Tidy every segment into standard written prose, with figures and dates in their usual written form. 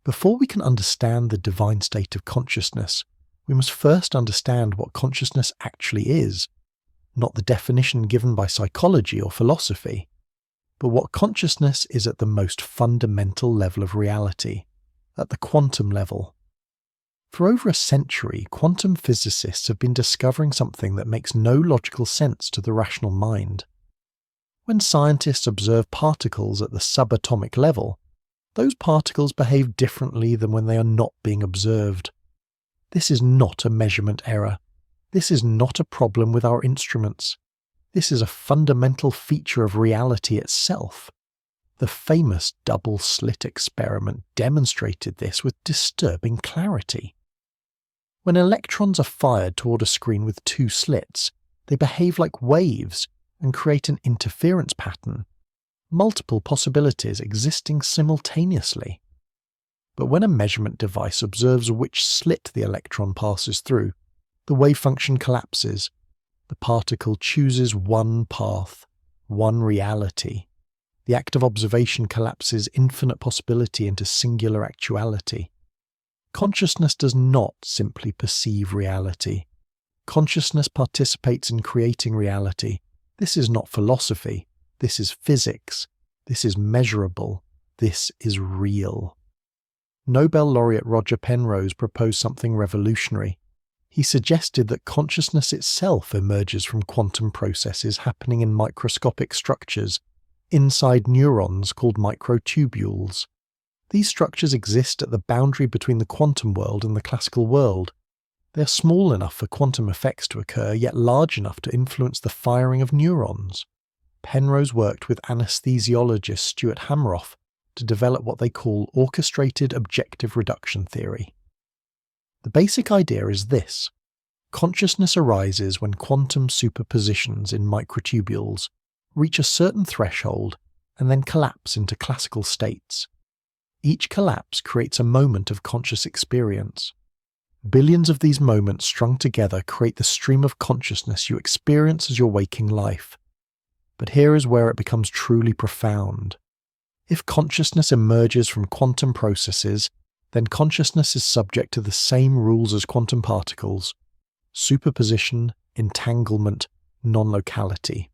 Before we can understand the divine state of consciousness, we must first understand what consciousness actually is, not the definition given by psychology or philosophy, but what consciousness is at the most fundamental level of reality, at the quantum level. For over a century, quantum physicists have been discovering something that makes no logical sense to the rational mind. When scientists observe particles at the subatomic level, those particles behave differently than when they are not being observed. This is not a measurement error. This is not a problem with our instruments. This is a fundamental feature of reality itself. The famous double-slit experiment demonstrated this with disturbing clarity. When electrons are fired toward a screen with two slits, they behave like waves and create an interference pattern, multiple possibilities existing simultaneously. But when a measurement device observes which slit the electron passes through, the wave function collapses. The particle chooses one path, one reality. The act of observation collapses infinite possibility into singular actuality. Consciousness does not simply perceive reality. Consciousness participates in creating reality. This is not philosophy. This is physics. This is measurable. This is real. Nobel laureate Roger Penrose proposed something revolutionary. He suggested that consciousness itself emerges from quantum processes happening in microscopic structures inside neurons called microtubules. These structures exist at the boundary between the quantum world and the classical world. They are small enough for quantum effects to occur, yet large enough to influence the firing of neurons. Penrose worked with anesthesiologist Stuart Hameroff to develop what they call orchestrated objective reduction theory. The basic idea is this: consciousness arises when quantum superpositions in microtubules reach a certain threshold and then collapse into classical states. Each collapse creates a moment of conscious experience. Billions of these moments strung together create the stream of consciousness you experience as your waking life. But here is where it becomes truly profound. If consciousness emerges from quantum processes, then consciousness is subject to the same rules as quantum particles: superposition, entanglement, non-locality.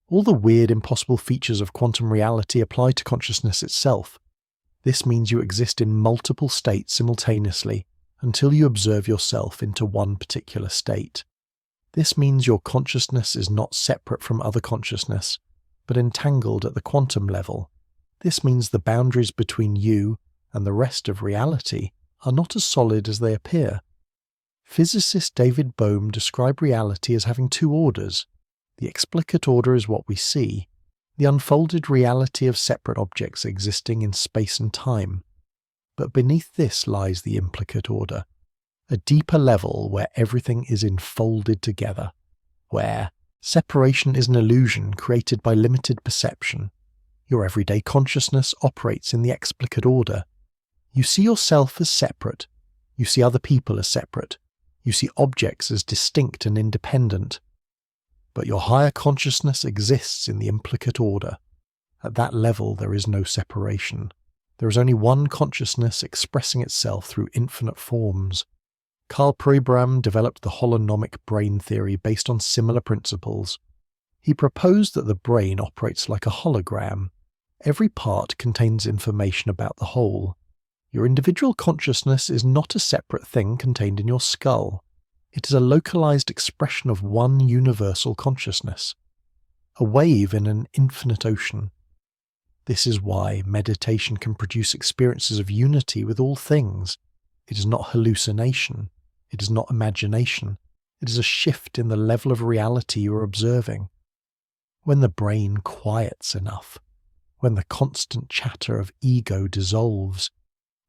All the weird, impossible features of quantum reality apply to consciousness itself. This means you exist in multiple states simultaneously until you observe yourself into one particular state. This means your consciousness is not separate from other consciousness, but entangled at the quantum level. This means the boundaries between you and the rest of reality are not as solid as they appear. Physicist David Bohm described reality as having two orders. The explicate order is what we see, the unfolded reality of separate objects existing in space and time. But beneath this lies the implicate order, a deeper level where everything is enfolded together, where separation is an illusion created by limited perception. Your everyday consciousness operates in the explicate order. You see yourself as separate. You see other people as separate. You see objects as distinct and independent. But your higher consciousness exists in the implicate order. At that level, there is no separation. There is only one consciousness expressing itself through infinite forms. Carl Pribram developed the holonomic brain theory based on similar principles. He proposed that the brain operates like a hologram. Every part contains information about the whole. Your individual consciousness is not a separate thing contained in your skull. It is a localized expression of one universal consciousness, a wave in an infinite ocean. This is why meditation can produce experiences of unity with all things. It is not hallucination. It is not imagination. It is a shift in the level of reality you are observing. When the brain quiets enough, when the constant chatter of ego dissolves,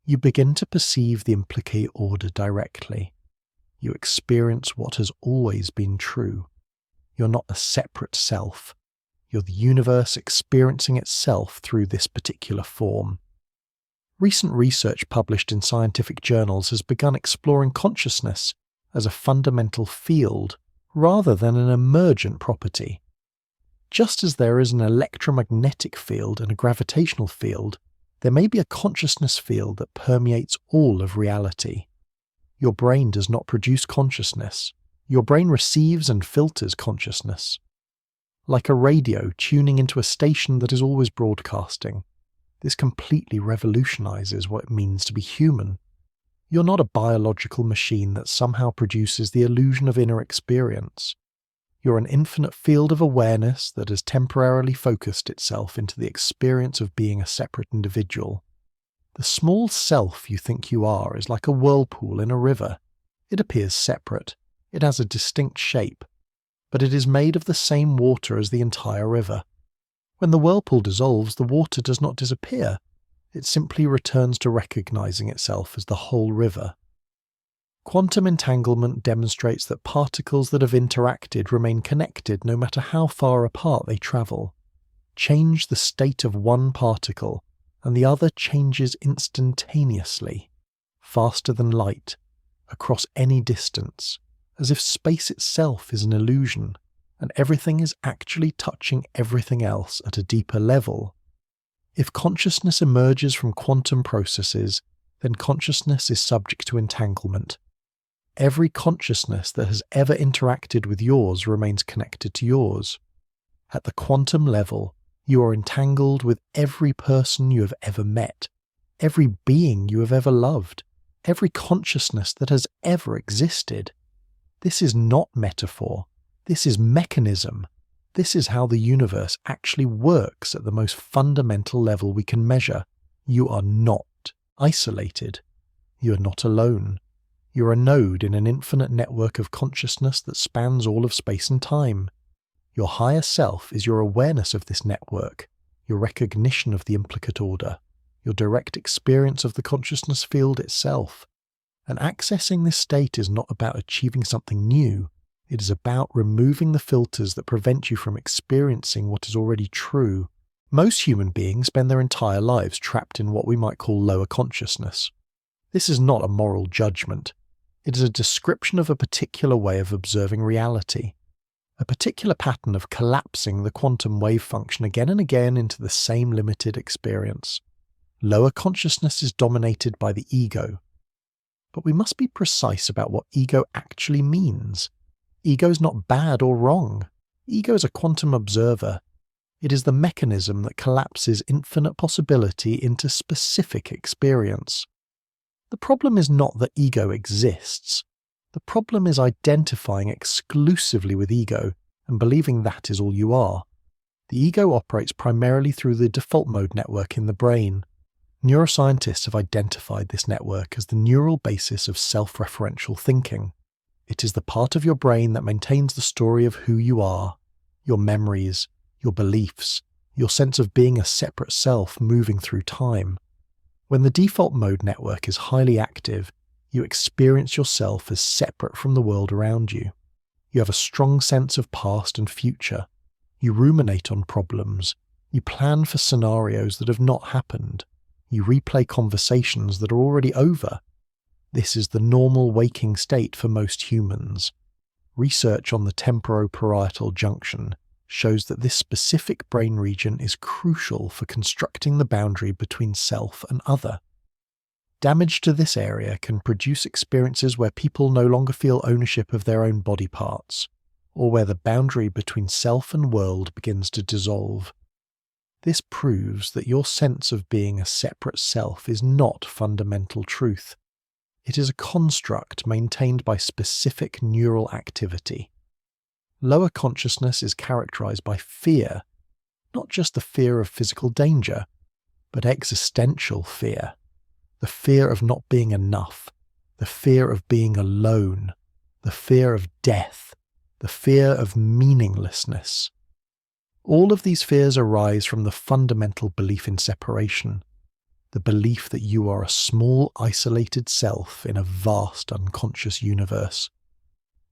you begin to perceive the implicate order directly. You experience what has always been true. You're not a separate self. You're the universe experiencing itself through this particular form. Recent research published in scientific journals has begun exploring consciousness as a fundamental field rather than an emergent property. Just as there is an electromagnetic field and a gravitational field, There may be a consciousness field that permeates all of reality. Your brain does not produce consciousness. Your brain receives and filters consciousness. Like a radio tuning into a station that is always broadcasting, this completely revolutionizes what it means to be human. You're not a biological machine that somehow produces the illusion of inner experience. You're an infinite field of awareness that has temporarily focused itself into the experience of being a separate individual. The small self you think you are is like a whirlpool in a river. It appears separate. It has a distinct shape, but it is made of the same water as the entire river. When the whirlpool dissolves, the water does not disappear. It simply returns to recognizing itself as the whole river. Quantum entanglement demonstrates that particles that have interacted remain connected no matter how far apart they travel. Change the state of one particle, and the other changes instantaneously, faster than light, across any distance, as if space itself is an illusion, and everything is actually touching everything else at a deeper level. If consciousness emerges from quantum processes, then consciousness is subject to entanglement. Every consciousness that has ever interacted with yours remains connected to yours. At the quantum level, you are entangled with every person you have ever met, every being you have ever loved, every consciousness that has ever existed. This is not metaphor. This is mechanism. This is how the universe actually works at the most fundamental level we can measure. You are not isolated. You are not alone. You're a node in an infinite network of consciousness that spans all of space and time. Your higher self is your awareness of this network, your recognition of the implicate order, your direct experience of the consciousness field itself. And accessing this state is not about achieving something new. It is about removing the filters that prevent you from experiencing what is already true. Most human beings spend their entire lives trapped in what we might call lower consciousness. This is not a moral judgment. It is a description of a particular way of observing reality, a particular pattern of collapsing the quantum wave function again and again into the same limited experience. Lower consciousness is dominated by the ego. But we must be precise about what ego actually means. Ego is not bad or wrong. Ego is a quantum observer. It is the mechanism that collapses infinite possibility into specific experience. The problem is not that ego exists. The problem is identifying exclusively with ego and believing that is all you are. The ego operates primarily through the default mode network in the brain. Neuroscientists have identified this network as the neural basis of self-referential thinking. It is the part of your brain that maintains the story of who you are, your memories, your beliefs, your sense of being a separate self moving through time. When the default mode network is highly active, you experience yourself as separate from the world around you. You have a strong sense of past and future. You ruminate on problems. You plan for scenarios that have not happened. You replay conversations that are already over. This is the normal waking state for most humans. Research on the temporoparietal junction shows that this specific brain region is crucial for constructing the boundary between self and other. Damage to this area can produce experiences where people no longer feel ownership of their own body parts, or where the boundary between self and world begins to dissolve. This proves that your sense of being a separate self is not fundamental truth. It is a construct maintained by specific neural activity. Lower consciousness is characterized by fear, not just the fear of physical danger, but existential fear. The fear of not being enough, the fear of being alone, the fear of death, the fear of meaninglessness. All of these fears arise from the fundamental belief in separation, the belief that you are a small, isolated self in a vast, unconscious universe.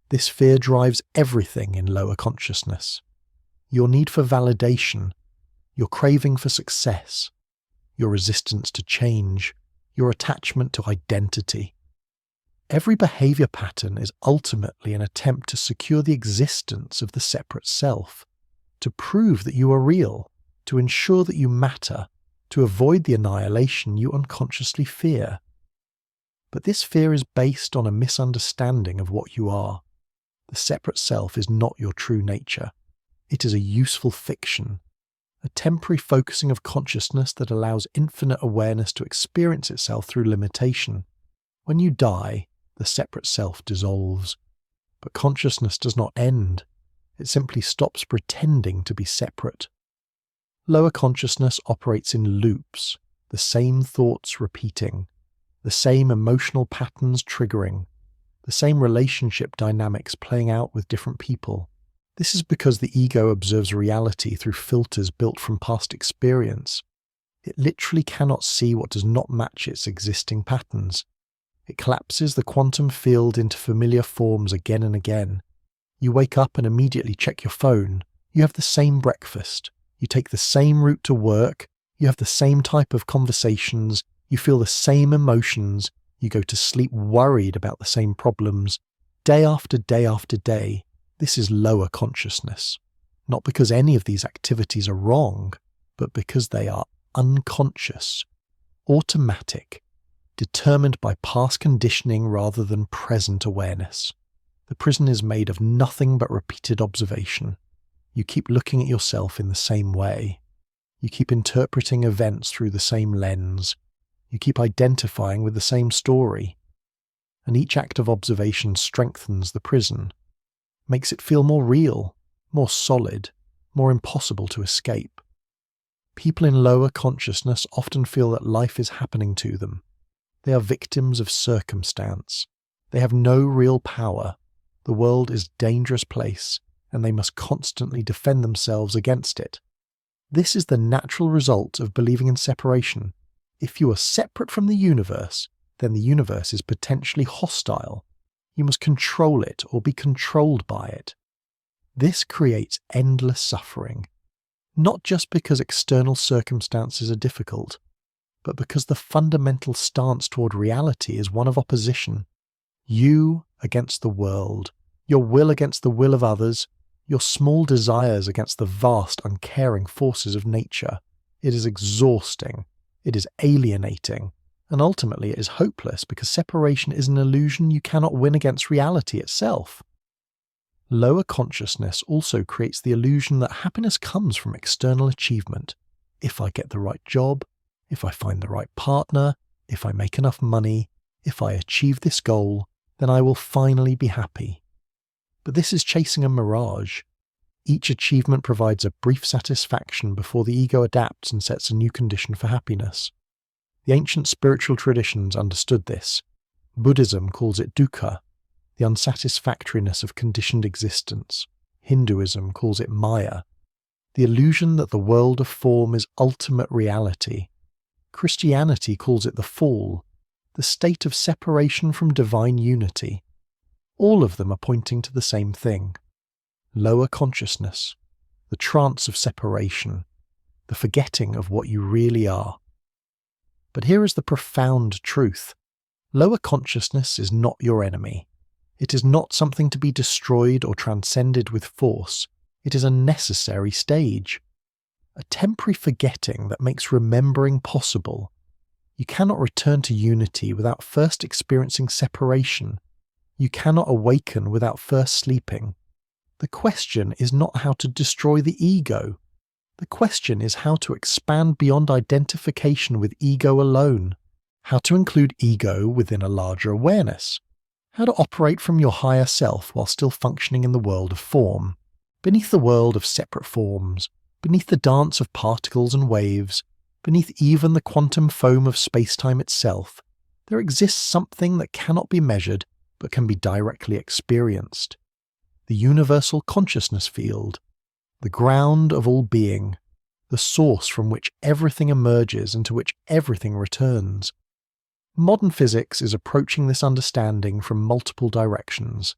This fear drives everything in lower consciousness. Your need for validation, your craving for success, your resistance to change, your attachment to identity. Every behavior pattern is ultimately an attempt to secure the existence of the separate self, to prove that you are real, to ensure that you matter, to avoid the annihilation you unconsciously fear. But this fear is based on a misunderstanding of what you are. The separate self is not your true nature. It is a useful fiction, a temporary focusing of consciousness that allows infinite awareness to experience itself through limitation. When you die, the separate self dissolves. But consciousness does not end. It simply stops pretending to be separate. Lower consciousness operates in loops, the same thoughts repeating, the same emotional patterns triggering, the same relationship dynamics playing out with different people. This is because the ego observes reality through filters built from past experience. It literally cannot see what does not match its existing patterns. It collapses the quantum field into familiar forms again and again. You wake up and immediately check your phone. You have the same breakfast. You take the same route to work. You have the same type of conversations. You feel the same emotions. You go to sleep worried about the same problems. Day after day after day. This is lower consciousness. Not because any of these activities are wrong, but because they are unconscious, automatic, determined by past conditioning rather than present awareness. The prison is made of nothing but repeated observation. You keep looking at yourself in the same way. You keep interpreting events through the same lens. You keep identifying with the same story. And each act of observation strengthens the prison, makes it feel more real, more solid, more impossible to escape. People in lower consciousness often feel that life is happening to them. They are victims of circumstance. They have no real power. The world is a dangerous place, and they must constantly defend themselves against it. This is the natural result of believing in separation. If you are separate from the universe, then the universe is potentially hostile. You must control it or be controlled by it. This creates endless suffering, not just because external circumstances are difficult, but because the fundamental stance toward reality is one of opposition. You against the world, your will against the will of others, your small desires against the vast, uncaring forces of nature. It is exhausting, it is alienating, and ultimately it is hopeless because separation is an illusion you cannot win against reality itself. Lower consciousness also creates the illusion that happiness comes from external achievement. If I get the right job, if I find the right partner, if I make enough money, if I achieve this goal, then I will finally be happy. But this is chasing a mirage. Each achievement provides a brief satisfaction before the ego adapts and sets a new condition for happiness. The ancient spiritual traditions understood this. Buddhism calls it dukkha, the unsatisfactoriness of conditioned existence. Hinduism calls it maya, the illusion that the world of form is ultimate reality. Christianity calls it the fall, the state of separation from divine unity. All of them are pointing to the same thing. Lower consciousness, the trance of separation, the forgetting of what you really are. But here is the profound truth. Lower consciousness is not your enemy. It is not something to be destroyed or transcended with force. It is a necessary stage. A temporary forgetting that makes remembering possible. You cannot return to unity without first experiencing separation. You cannot awaken without first sleeping. The question is not how to destroy the ego. The question is how to expand beyond identification with ego alone, how to include ego within a larger awareness, how to operate from your higher self while still functioning in the world of form, beneath the world of separate forms, beneath the dance of particles and waves, beneath even the quantum foam of space-time itself. There exists something that cannot be measured but can be directly experienced. The universal consciousness field, the ground of all being, the source from which everything emerges and to which everything returns. Modern physics is approaching this understanding from multiple directions.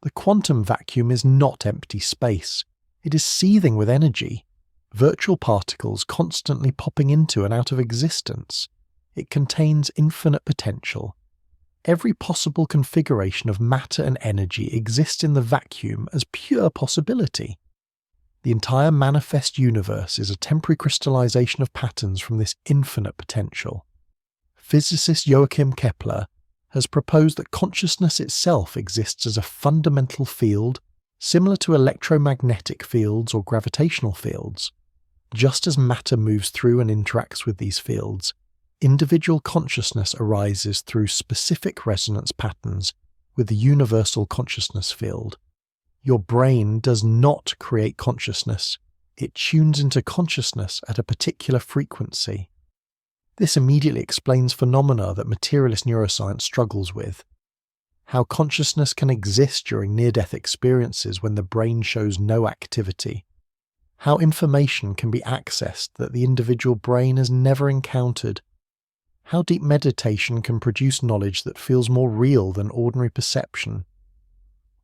The quantum vacuum is not empty space. It is seething with energy, virtual particles constantly popping into and out of existence. It contains infinite potential. Every possible configuration of matter and energy exists in the vacuum as pure possibility. The entire manifest universe is a temporary crystallization of patterns from this infinite potential. Physicist Joachim Kepler has proposed that consciousness itself exists as a fundamental field similar to electromagnetic fields or gravitational fields. Just as matter moves through and interacts with these fields, individual consciousness arises through specific resonance patterns with the universal consciousness field. Your brain does not create consciousness, it tunes into consciousness at a particular frequency. This immediately explains phenomena that materialist neuroscience struggles with. How consciousness can exist during near-death experiences when the brain shows no activity. How information can be accessed that the individual brain has never encountered. How deep meditation can produce knowledge that feels more real than ordinary perception.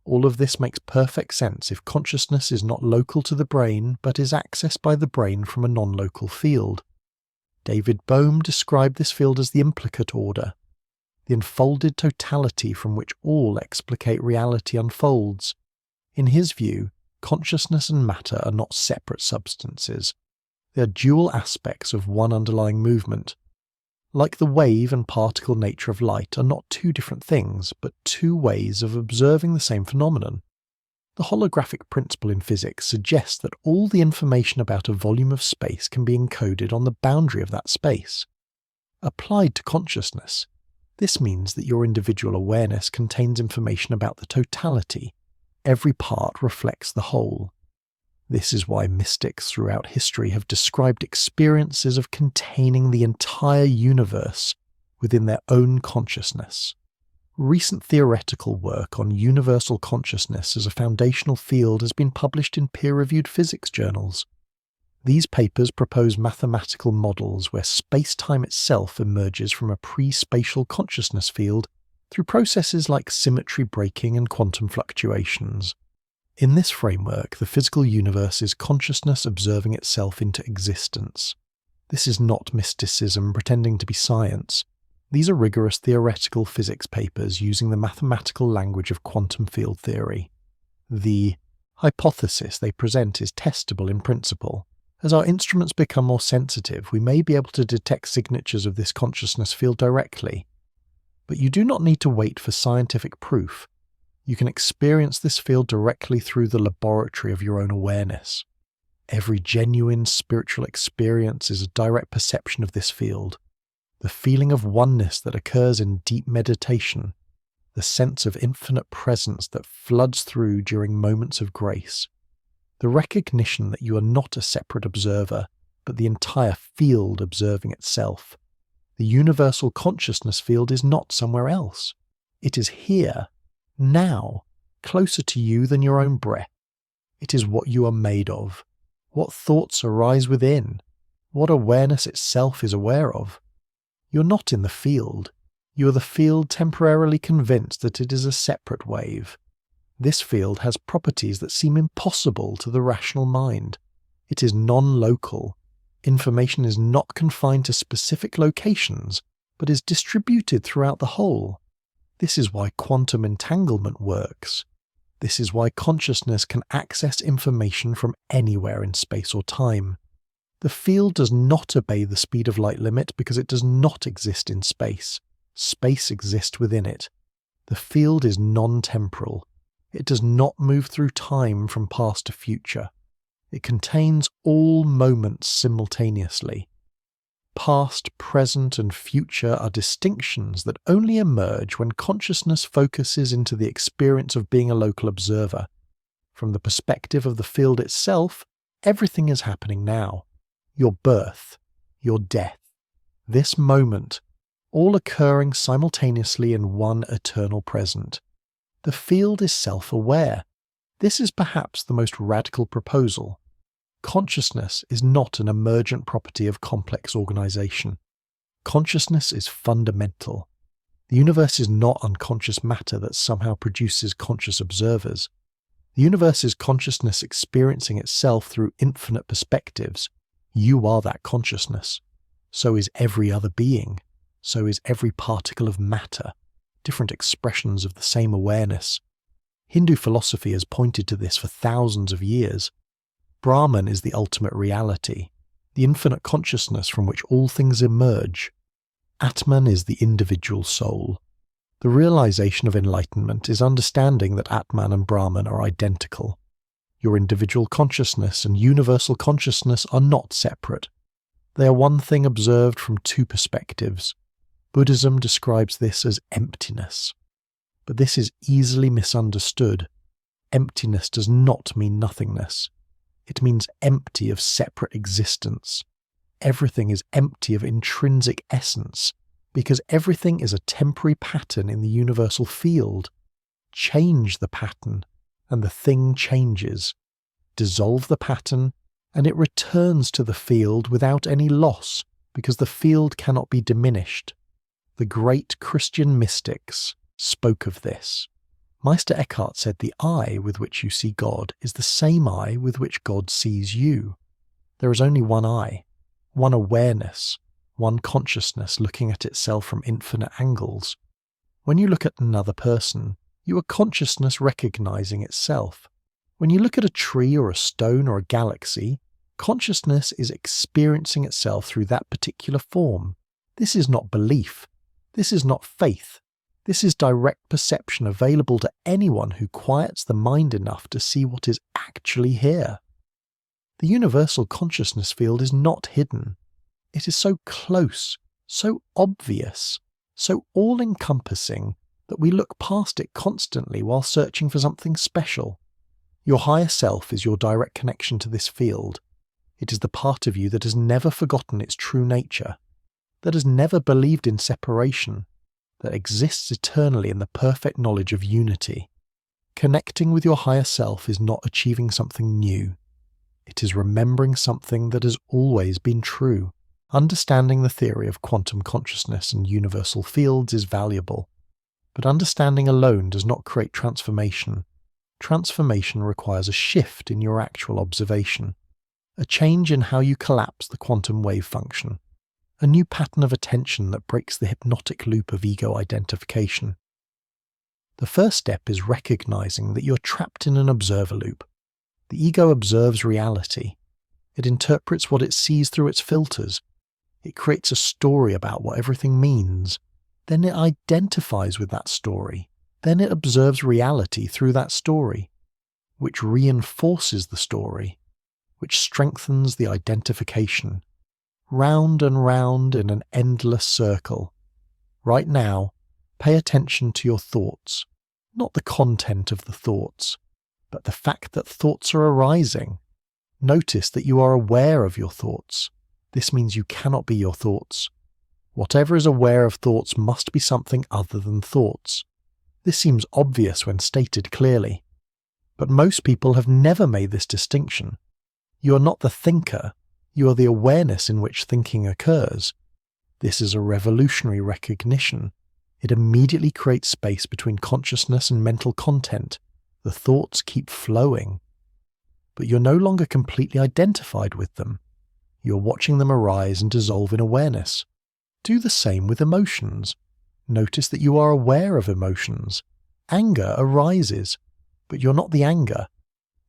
All of this makes perfect sense if consciousness is not local to the brain but is accessed by the brain from a non-local field. David Bohm described this field as the implicate order, the unfolded totality from which all explicate reality unfolds. In his view, consciousness and matter are not separate substances. They are dual aspects of one underlying movement. Like the wave and particle nature of light are not two different things, but two ways of observing the same phenomenon. The holographic principle in physics suggests that all the information about a volume of space can be encoded on the boundary of that space. Applied to consciousness, this means that your individual awareness contains information about the totality. Every part reflects the whole. This is why mystics throughout history have described experiences of containing the entire universe within their own consciousness. Recent theoretical work on universal consciousness as a foundational field has been published in peer-reviewed physics journals. These papers propose mathematical models where space-time itself emerges from a pre-spatial consciousness field through processes like symmetry breaking and quantum fluctuations. In this framework, the physical universe is consciousness observing itself into existence. This is not mysticism pretending to be science. These are rigorous theoretical physics papers using the mathematical language of quantum field theory. The hypothesis they present is testable in principle. As our instruments become more sensitive, we may be able to detect signatures of this consciousness field directly. But you do not need to wait for scientific proof. You can experience this field directly through the laboratory of your own awareness. Every genuine spiritual experience is a direct perception of this field. The feeling of oneness that occurs in deep meditation, the sense of infinite presence that floods through during moments of grace, the recognition that you are not a separate observer, but the entire field observing itself. The universal consciousness field is not somewhere else. It is here, now, closer to you than your own breath. It is what you are made of, what thoughts arise within, what awareness itself is aware of. You're not in the field. You are the field temporarily convinced that it is a separate wave. This field has properties that seem impossible to the rational mind. It is non-local. Information is not confined to specific locations, but is distributed throughout the whole. This is why quantum entanglement works. This is why consciousness can access information from anywhere in space or time. The field does not obey the speed of light limit because it does not exist in space. Space exists within it. The field is non-temporal. It does not move through time from past to future. It contains all moments simultaneously. Past, present, and future are distinctions that only emerge when consciousness focuses into the experience of being a local observer. From the perspective of the field itself, everything is happening now. Your birth, your death, this moment, all occurring simultaneously in one eternal present. The field is self-aware. This is perhaps the most radical proposal. Consciousness is not an emergent property of complex organization. Consciousness is fundamental. The universe is not unconscious matter that somehow produces conscious observers. The universe is consciousness experiencing itself through infinite perspectives. You are that consciousness. So is every other being. So is every particle of matter. Different expressions of the same awareness. Hindu philosophy has pointed to this for thousands of years. Brahman is the ultimate reality, the infinite consciousness from which all things emerge. Atman is the individual soul. The realization of enlightenment is understanding that Atman and Brahman are identical. Your individual consciousness and universal consciousness are not separate. They are one thing observed from two perspectives. Buddhism describes this as emptiness. But this is easily misunderstood. Emptiness does not mean nothingness. It means empty of separate existence. Everything is empty of intrinsic essence, because everything is a temporary pattern in the universal field. Change the pattern, and the thing changes. Dissolve the pattern, and it returns to the field without any loss, because the field cannot be diminished. The great Christian mystics spoke of this. Meister Eckhart said the eye with which you see God is the same eye with which God sees you. There is only one eye, one awareness, one consciousness looking at itself from infinite angles. When you look at another person, you are consciousness recognizing itself. When you look at a tree or a stone or a galaxy, consciousness is experiencing itself through that particular form. This is not belief. This is not faith. This is direct perception available to anyone who quiets the mind enough to see what is actually here. The universal consciousness field is not hidden. It is so close, so obvious, so all-encompassing that we look past it constantly while searching for something special. Your higher self is your direct connection to this field. It is the part of you that has never forgotten its true nature, that has never believed in separation, that exists eternally in the perfect knowledge of unity. Connecting with your higher self is not achieving something new. It is remembering something that has always been true. Understanding the theory of quantum consciousness and universal fields is valuable, but understanding alone does not create transformation. Transformation requires a shift in your actual observation, a change in how you collapse the quantum wave function, a new pattern of attention that breaks the hypnotic loop of ego identification. The first step is recognizing that you're trapped in an observer loop. The ego observes reality. It interprets what it sees through its filters. It creates a story about what everything means. Then it identifies with that story. Then it observes reality through that story, which reinforces the story, which strengthens the identification. Round and round in an endless circle. Right now, pay attention to your thoughts, not the content of the thoughts, but the fact that thoughts are arising. Notice that you are aware of your thoughts. This means you cannot be your thoughts. Whatever is aware of thoughts must be something other than thoughts. This seems obvious when stated clearly, but most people have never made this distinction. You are not the thinker. You are the awareness in which thinking occurs. This is a revolutionary recognition. It immediately creates space between consciousness and mental content. The thoughts keep flowing. But you're no longer completely identified with them. You're watching them arise and dissolve in awareness. Do the same with emotions. Notice that you are aware of emotions. Anger arises, but you're not the anger.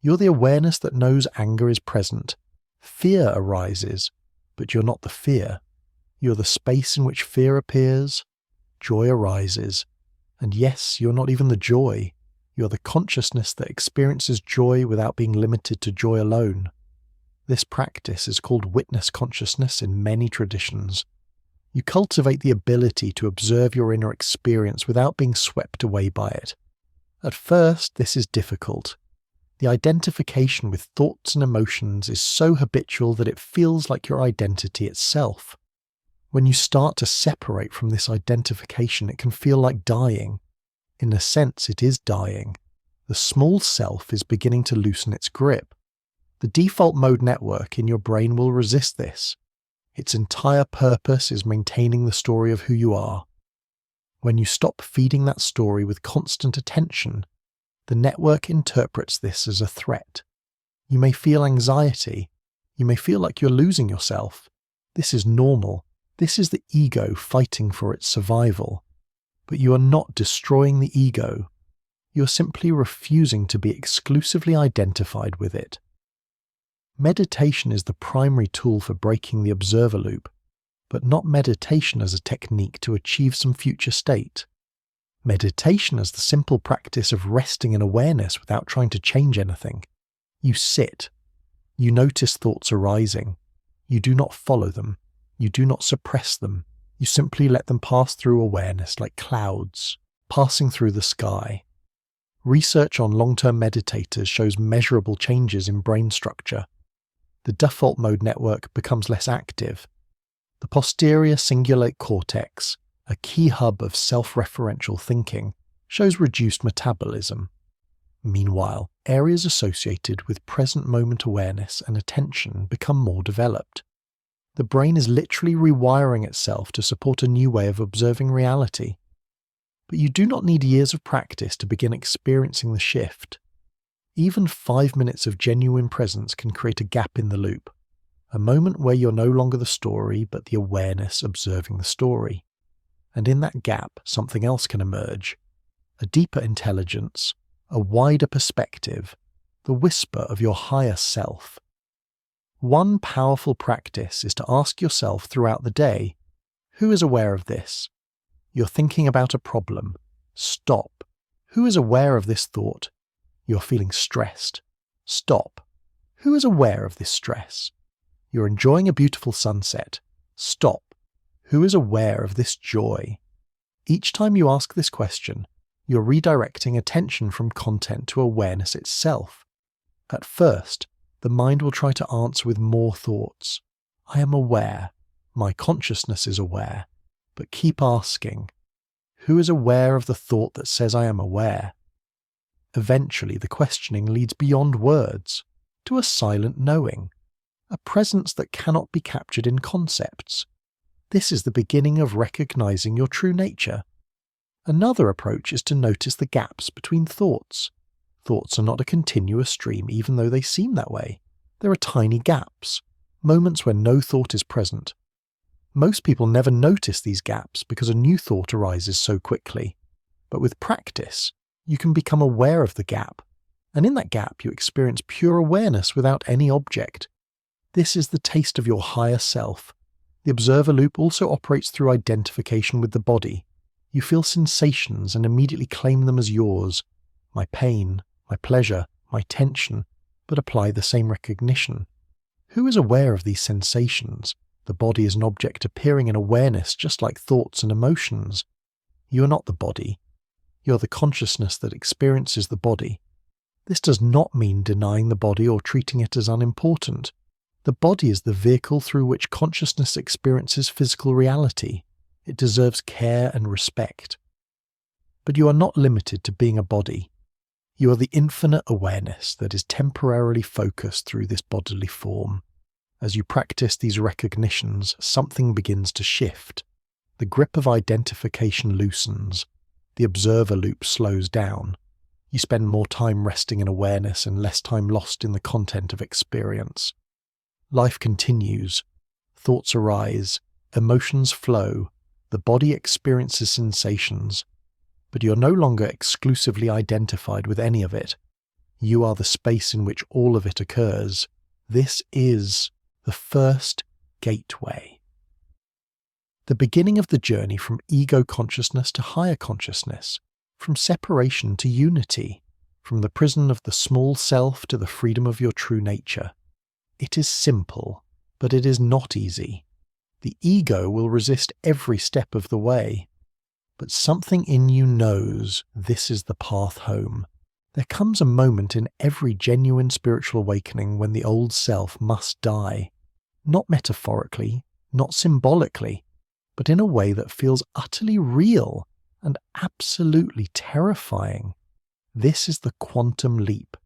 You're the awareness that knows anger is present. Fear arises, but you're not the fear. You're the space in which fear appears. Joy arises, and yes, you're not even the joy. You're the consciousness that experiences joy without being limited to joy alone. This practice is called witness consciousness in many traditions. You cultivate the ability to observe your inner experience without being swept away by it. At first, this is difficult. The identification with thoughts and emotions is so habitual that it feels like your identity itself. When you start to separate from this identification, it can feel like dying. In a sense, it is dying. The small self is beginning to loosen its grip. The default mode network in your brain will resist this. Its entire purpose is maintaining the story of who you are. When you stop feeding that story with constant attention, the network interprets this as a threat. You may feel anxiety. You may feel like you're losing yourself. This is normal. This is the ego fighting for its survival. But you are not destroying the ego. You are simply refusing to be exclusively identified with it. Meditation is the primary tool for breaking the observer loop, but not meditation as a technique to achieve some future state. Meditation as the simple practice of resting in awareness without trying to change anything. You sit. You notice thoughts arising. You do not follow them. You do not suppress them. You simply let them pass through awareness like clouds, passing through the sky. Research on long-term meditators shows measurable changes in brain structure. The default mode network becomes less active. The posterior cingulate cortex, a key hub of self-referential thinking, shows reduced metabolism. Meanwhile, areas associated with present moment awareness and attention become more developed. The brain is literally rewiring itself to support a new way of observing reality. But you do not need years of practice to begin experiencing the shift. Even 5 minutes of genuine presence can create a gap in the loop, a moment where you're no longer the story but the awareness observing the story. And in that gap, something else can emerge. A deeper intelligence, a wider perspective, the whisper of your higher self. One powerful practice is to ask yourself throughout the day, who is aware of this? You're thinking about a problem. Stop. Who is aware of this thought? You're feeling stressed. Stop. Who is aware of this stress? You're enjoying a beautiful sunset. Stop. Who is aware of this joy? Each time you ask this question, you're redirecting attention from content to awareness itself. At first, the mind will try to answer with more thoughts. I am aware. My consciousness is aware. But keep asking. Who is aware of the thought that says I am aware? Eventually, the questioning leads beyond words to a silent knowing, a presence that cannot be captured in concepts. This is the beginning of recognizing your true nature. Another approach is to notice the gaps between thoughts. Thoughts are not a continuous stream even though they seem that way. There are tiny gaps, moments where no thought is present. Most people never notice these gaps because a new thought arises so quickly. But with practice, you can become aware of the gap, and in that gap you experience pure awareness without any object. This is the taste of your higher self. The observer loop also operates through identification with the body. You feel sensations and immediately claim them as yours. My pain, my pleasure, my tension, but apply the same recognition. Who is aware of these sensations? The body is an object appearing in awareness just like thoughts and emotions. You are not the body. You're the consciousness that experiences the body. This does not mean denying the body or treating it as unimportant. The body is the vehicle through which consciousness experiences physical reality. It deserves care and respect. But you are not limited to being a body. You are the infinite awareness that is temporarily focused through this bodily form. As you practice these recognitions, something begins to shift. The grip of identification loosens. The observer loop slows down. You spend more time resting in awareness and less time lost in the content of experience. Life continues. Thoughts arise. Emotions flow. The body experiences sensations. But you're no longer exclusively identified with any of it. You are the space in which all of it occurs. This is the first gateway. The beginning of the journey from ego consciousness to higher consciousness, from separation to unity, from the prison of the small self to the freedom of your true nature. It is simple, but it is not easy. The ego will resist every step of the way. But something in you knows this is the path home. There comes a moment in every genuine spiritual awakening when the old self must die. Not metaphorically, not symbolically, but in a way that feels utterly real and absolutely terrifying. This is the quantum leap.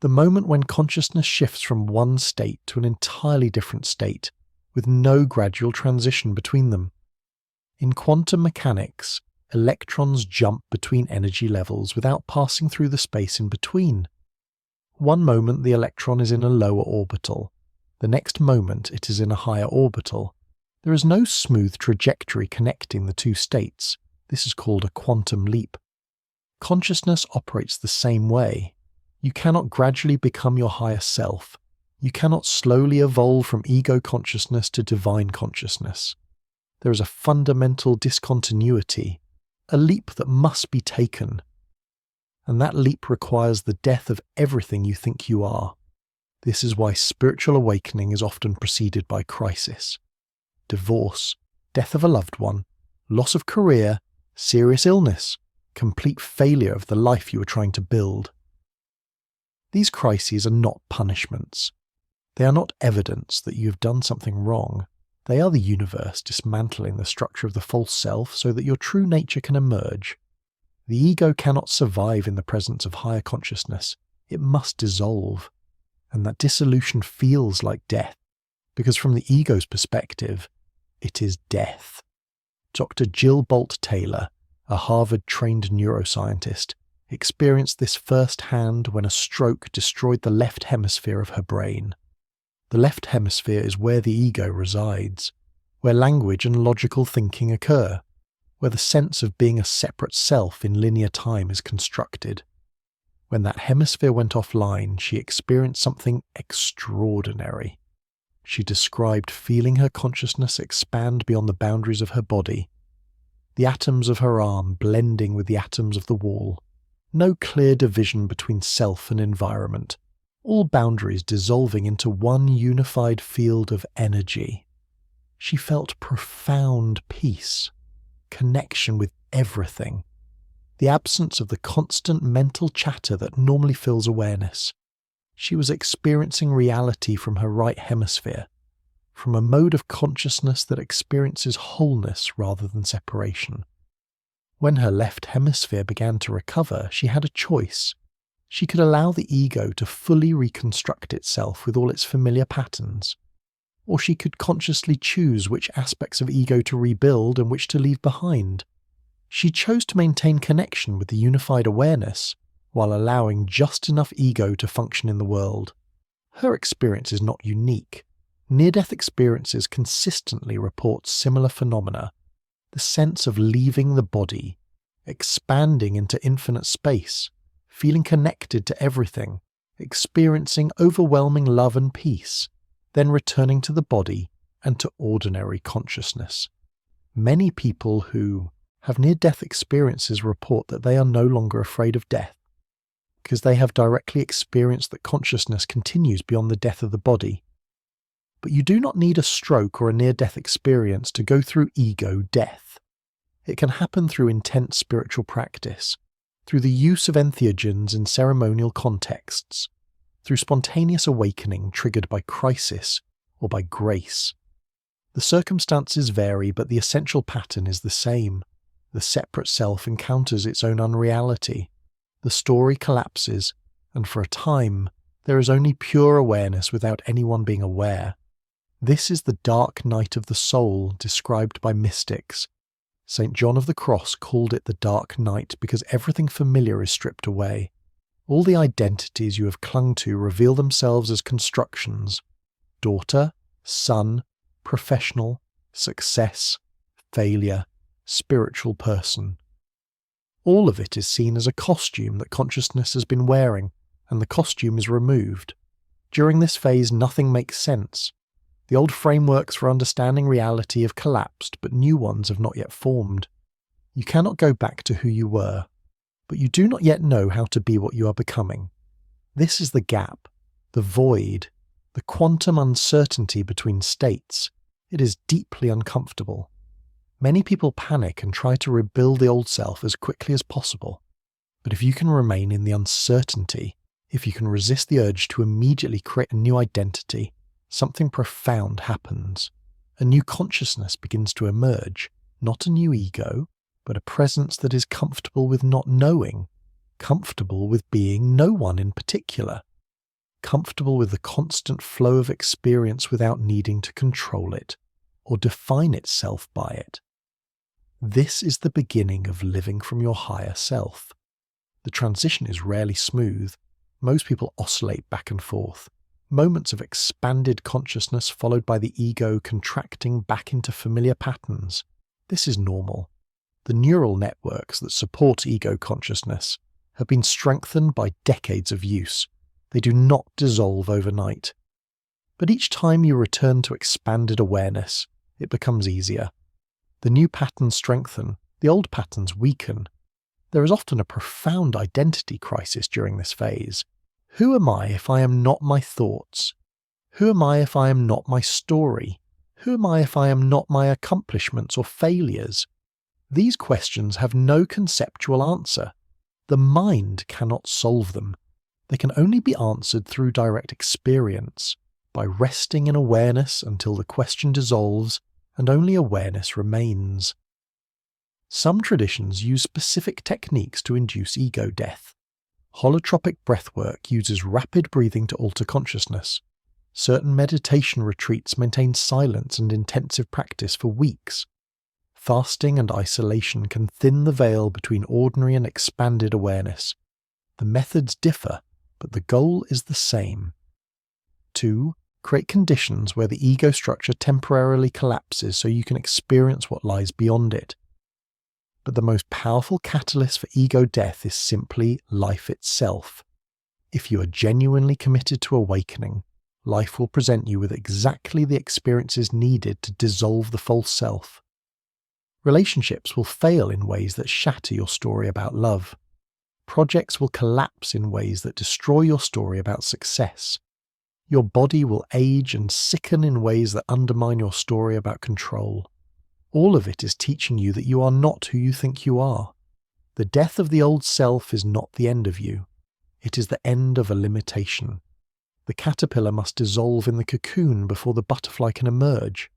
The moment when consciousness shifts from one state to an entirely different state, with no gradual transition between them. In quantum mechanics, electrons jump between energy levels without passing through the space in between. One moment the electron is in a lower orbital. The next moment it is in a higher orbital. There is no smooth trajectory connecting the two states. This is called a quantum leap. Consciousness operates the same way. You cannot gradually become your higher self. You cannot slowly evolve from ego consciousness to divine consciousness. There is a fundamental discontinuity, a leap that must be taken. And that leap requires the death of everything you think you are. This is why spiritual awakening is often preceded by crisis. Divorce, death of a loved one, loss of career, serious illness, complete failure of the life you were trying to build. These crises are not punishments. They are not evidence that you have done something wrong. They are the universe dismantling the structure of the false self so that your true nature can emerge. The ego cannot survive in the presence of higher consciousness. It must dissolve. And that dissolution feels like death, because from the ego's perspective, it is death. Dr. Jill Bolt Taylor, a Harvard-trained neuroscientist, experienced this firsthand when a stroke destroyed the left hemisphere of her brain. The left hemisphere is where the ego resides, where language and logical thinking occur, where the sense of being a separate self in linear time is constructed. When that hemisphere went offline, she experienced something extraordinary. She described feeling her consciousness expand beyond the boundaries of her body, the atoms of her arm blending with the atoms of the wall. No clear division between self and environment, all boundaries dissolving into one unified field of energy. She felt profound peace, connection with everything, the absence of the constant mental chatter that normally fills awareness. She was experiencing reality from her right hemisphere, from a mode of consciousness that experiences wholeness rather than separation. When her left hemisphere began to recover, she had a choice. She could allow the ego to fully reconstruct itself with all its familiar patterns, or she could consciously choose which aspects of ego to rebuild and which to leave behind. She chose to maintain connection with the unified awareness, while allowing just enough ego to function in the world. Her experience is not unique. Near-death experiences consistently report similar phenomena. The sense of leaving the body, expanding into infinite space, feeling connected to everything, experiencing overwhelming love and peace, then returning to the body and to ordinary consciousness. Many people who have near-death experiences report that they are no longer afraid of death, because they have directly experienced that consciousness continues beyond the death of the body. But you do not need a stroke or a near-death experience to go through ego death. It can happen through intense spiritual practice, through the use of entheogens in ceremonial contexts, through spontaneous awakening triggered by crisis or by grace. The circumstances vary, but the essential pattern is the same. The separate self encounters its own unreality. The story collapses, and for a time, there is only pure awareness without anyone being aware. This is the dark night of the soul described by mystics. St. John of the Cross called it the dark night because everything familiar is stripped away. All the identities you have clung to reveal themselves as constructions: daughter, son, professional, success, failure, spiritual person. All of it is seen as a costume that consciousness has been wearing, and the costume is removed. During this phase, nothing makes sense. The old frameworks for understanding reality have collapsed, but new ones have not yet formed. You cannot go back to who you were, but you do not yet know how to be what you are becoming. This is the gap, the void, the quantum uncertainty between states. It is deeply uncomfortable. Many people panic and try to rebuild the old self as quickly as possible. But if you can remain in the uncertainty, if you can resist the urge to immediately create a new identity, something profound happens. A new consciousness begins to emerge, not a new ego, but a presence that is comfortable with not knowing, comfortable with being no one in particular, comfortable with the constant flow of experience without needing to control it or define itself by it. This is the beginning of living from your higher self. The transition is rarely smooth. Most people oscillate back and forth. Moments of expanded consciousness followed by the ego contracting back into familiar patterns. This is normal. The neural networks that support ego consciousness have been strengthened by decades of use. They do not dissolve overnight. But each time you return to expanded awareness, it becomes easier. The new patterns strengthen, the old patterns weaken. There is often a profound identity crisis during this phase. Who am I if I am not my thoughts? Who am I if I am not my story? Who am I if I am not my accomplishments or failures? These questions have no conceptual answer. The mind cannot solve them. They can only be answered through direct experience, by resting in awareness until the question dissolves and only awareness remains. Some traditions use specific techniques to induce ego death. Holotropic breathwork uses rapid breathing to alter consciousness. Certain meditation retreats maintain silence and intensive practice for weeks. Fasting and isolation can thin the veil between ordinary and expanded awareness. The methods differ, but the goal is the same. 2. Create conditions where the ego structure temporarily collapses so you can experience what lies beyond it. But the most powerful catalyst for ego death is simply life itself. If you are genuinely committed to awakening, life will present you with exactly the experiences needed to dissolve the false self. Relationships will fail in ways that shatter your story about love. Projects will collapse in ways that destroy your story about success. Your body will age and sicken in ways that undermine your story about control. All of it is teaching you that you are not who you think you are. The death of the old self is not the end of you. It is the end of a limitation. The caterpillar must dissolve in the cocoon before the butterfly can emerge.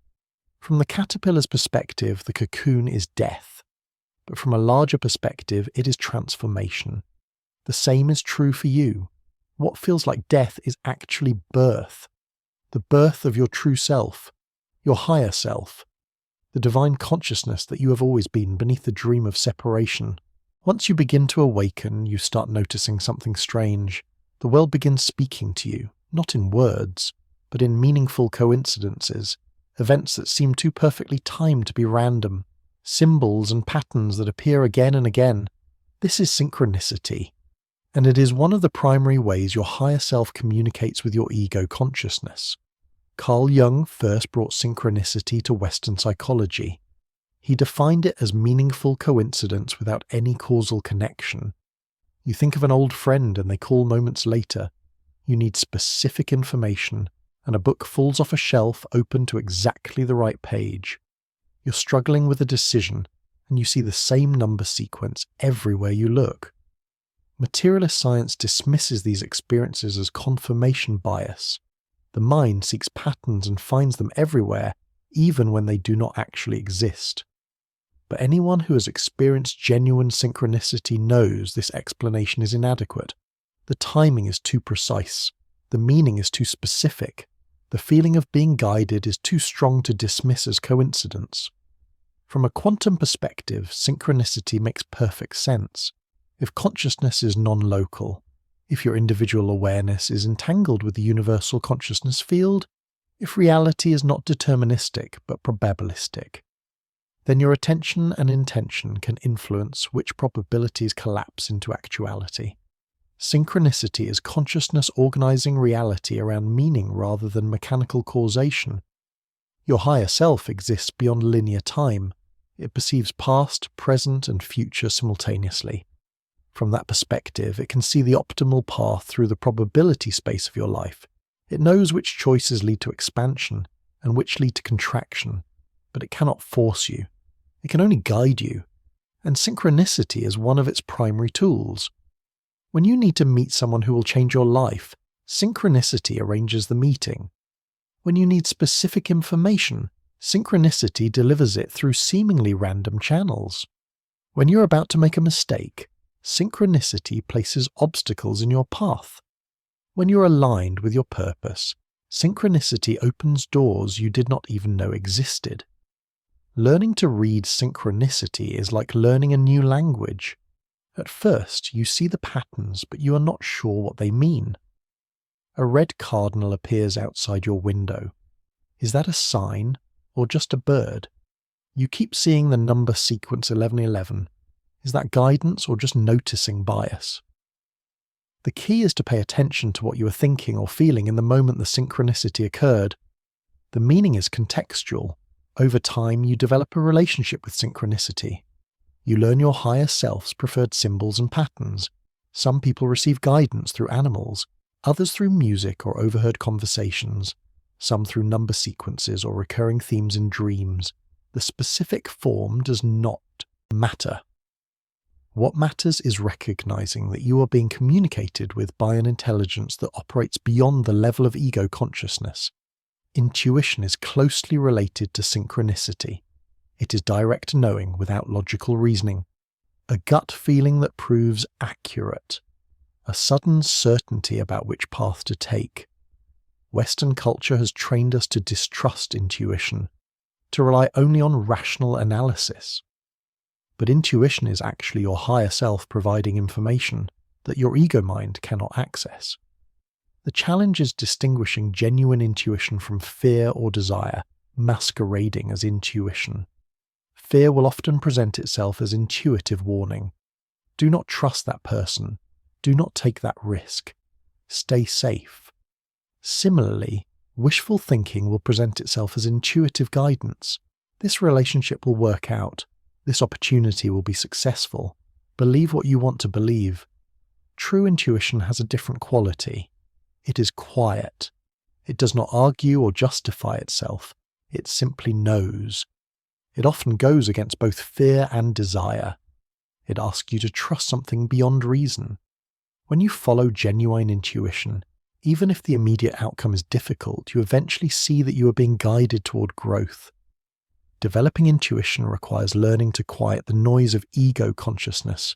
From the caterpillar's perspective, the cocoon is death. But from a larger perspective, it is transformation. The same is true for you. What feels like death is actually birth. The birth of your true self, your higher self, the divine consciousness that you have always been beneath the dream of separation. Once you begin to awaken, you start noticing something strange. The world begins speaking to you, not in words, but in meaningful coincidences, events that seem too perfectly timed to be random, symbols and patterns that appear again and again. This is synchronicity, and it is one of the primary ways your higher self communicates with your ego consciousness. Carl Jung first brought synchronicity to Western psychology. He defined it as meaningful coincidence without any causal connection. You think of an old friend and they call moments later. You need specific information, and a book falls off a shelf open to exactly the right page. You're struggling with a decision, and you see the same number sequence everywhere you look. Materialist science dismisses these experiences as confirmation bias. The mind seeks patterns and finds them everywhere, even when they do not actually exist. But anyone who has experienced genuine synchronicity knows this explanation is inadequate. The timing is too precise. The meaning is too specific. The feeling of being guided is too strong to dismiss as coincidence. From a quantum perspective, synchronicity makes perfect sense. If consciousness is non-local, if your individual awareness is entangled with the universal consciousness field, if reality is not deterministic but probabilistic, then your attention and intention can influence which probabilities collapse into actuality. Synchronicity is consciousness organizing reality around meaning rather than mechanical causation. Your higher self exists beyond linear time. It perceives past, present, and future simultaneously. From that perspective, it can see the optimal path through the probability space of your life. It knows which choices lead to expansion and which lead to contraction, but it cannot force you. It can only guide you, and synchronicity is one of its primary tools. When you need to meet someone who will change your life, synchronicity arranges the meeting. When you need specific information, synchronicity delivers it through seemingly random channels. When you're about to make a mistake, synchronicity places obstacles in your path. When you're aligned with your purpose, synchronicity opens doors you did not even know existed. Learning to read synchronicity is like learning a new language. At first, you see the patterns, but you are not sure what they mean. A red cardinal appears outside your window. Is that a sign or just a bird? You keep seeing the number sequence 1111. Is that guidance or just noticing bias? The key is to pay attention to what you were thinking or feeling in the moment the synchronicity occurred. The meaning is contextual. Over time, you develop a relationship with synchronicity. You learn your higher self's preferred symbols and patterns. Some people receive guidance through animals, others through music or overheard conversations, some through number sequences or recurring themes in dreams. The specific form does not matter. What matters is recognizing that you are being communicated with by an intelligence that operates beyond the level of ego consciousness. Intuition is closely related to synchronicity. It is direct knowing without logical reasoning, a gut feeling that proves accurate, a sudden certainty about which path to take. Western culture has trained us to distrust intuition, to rely only on rational analysis. But intuition is actually your higher self providing information that your ego mind cannot access. The challenge is distinguishing genuine intuition from fear or desire, masquerading as intuition. Fear will often present itself as intuitive warning. Do not trust that person. Do not take that risk. Stay safe. Similarly, wishful thinking will present itself as intuitive guidance. This relationship will work out. This opportunity will be successful. Believe what you want to believe. True intuition has a different quality. It is quiet. It does not argue or justify itself. It simply knows. It often goes against both fear and desire. It asks you to trust something beyond reason. When you follow genuine intuition, even if the immediate outcome is difficult, you eventually see that you are being guided toward growth. Developing intuition requires learning to quiet the noise of ego consciousness.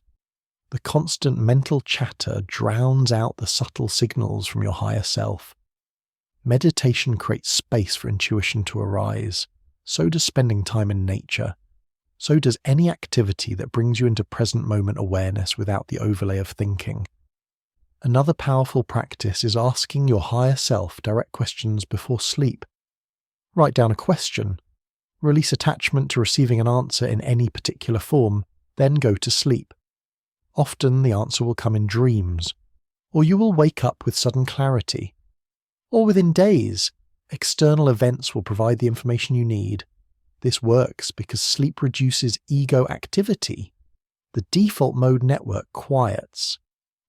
The constant mental chatter drowns out the subtle signals from your higher self. Meditation creates space for intuition to arise. So does spending time in nature. So does any activity that brings you into present moment awareness without the overlay of thinking. Another powerful practice is asking your higher self direct questions before sleep. Write down a question. Release attachment to receiving an answer in any particular form, then go to sleep. Often the answer will come in dreams, or you will wake up with sudden clarity. Or within days, external events will provide the information you need. This works because sleep reduces ego activity. The default mode network quiets,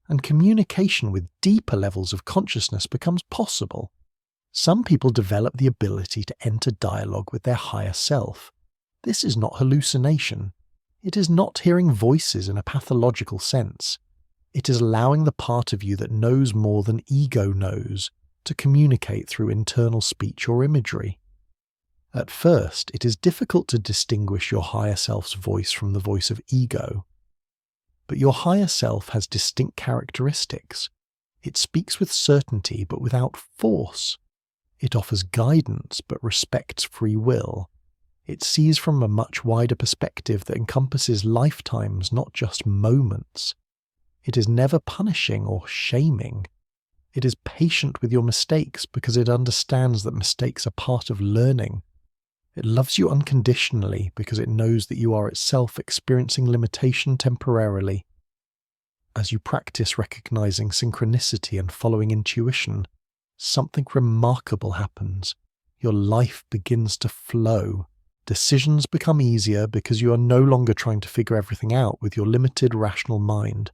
and communication with deeper levels of consciousness becomes possible. Some people develop the ability to enter dialogue with their higher self. This is not hallucination. It is not hearing voices in a pathological sense. It is allowing the part of you that knows more than ego knows to communicate through internal speech or imagery. At first, it is difficult to distinguish your higher self's voice from the voice of ego. But your higher self has distinct characteristics. It speaks with certainty but without force. It offers guidance but respects free will. It sees from a much wider perspective that encompasses lifetimes, not just moments. It is never punishing or shaming. It is patient with your mistakes because it understands that mistakes are part of learning. It loves you unconditionally because it knows that you are itself experiencing limitation temporarily. As you practice recognizing synchronicity and following intuition, something remarkable happens. Your life begins to flow. Decisions become easier because you are no longer trying to figure everything out with your limited rational mind.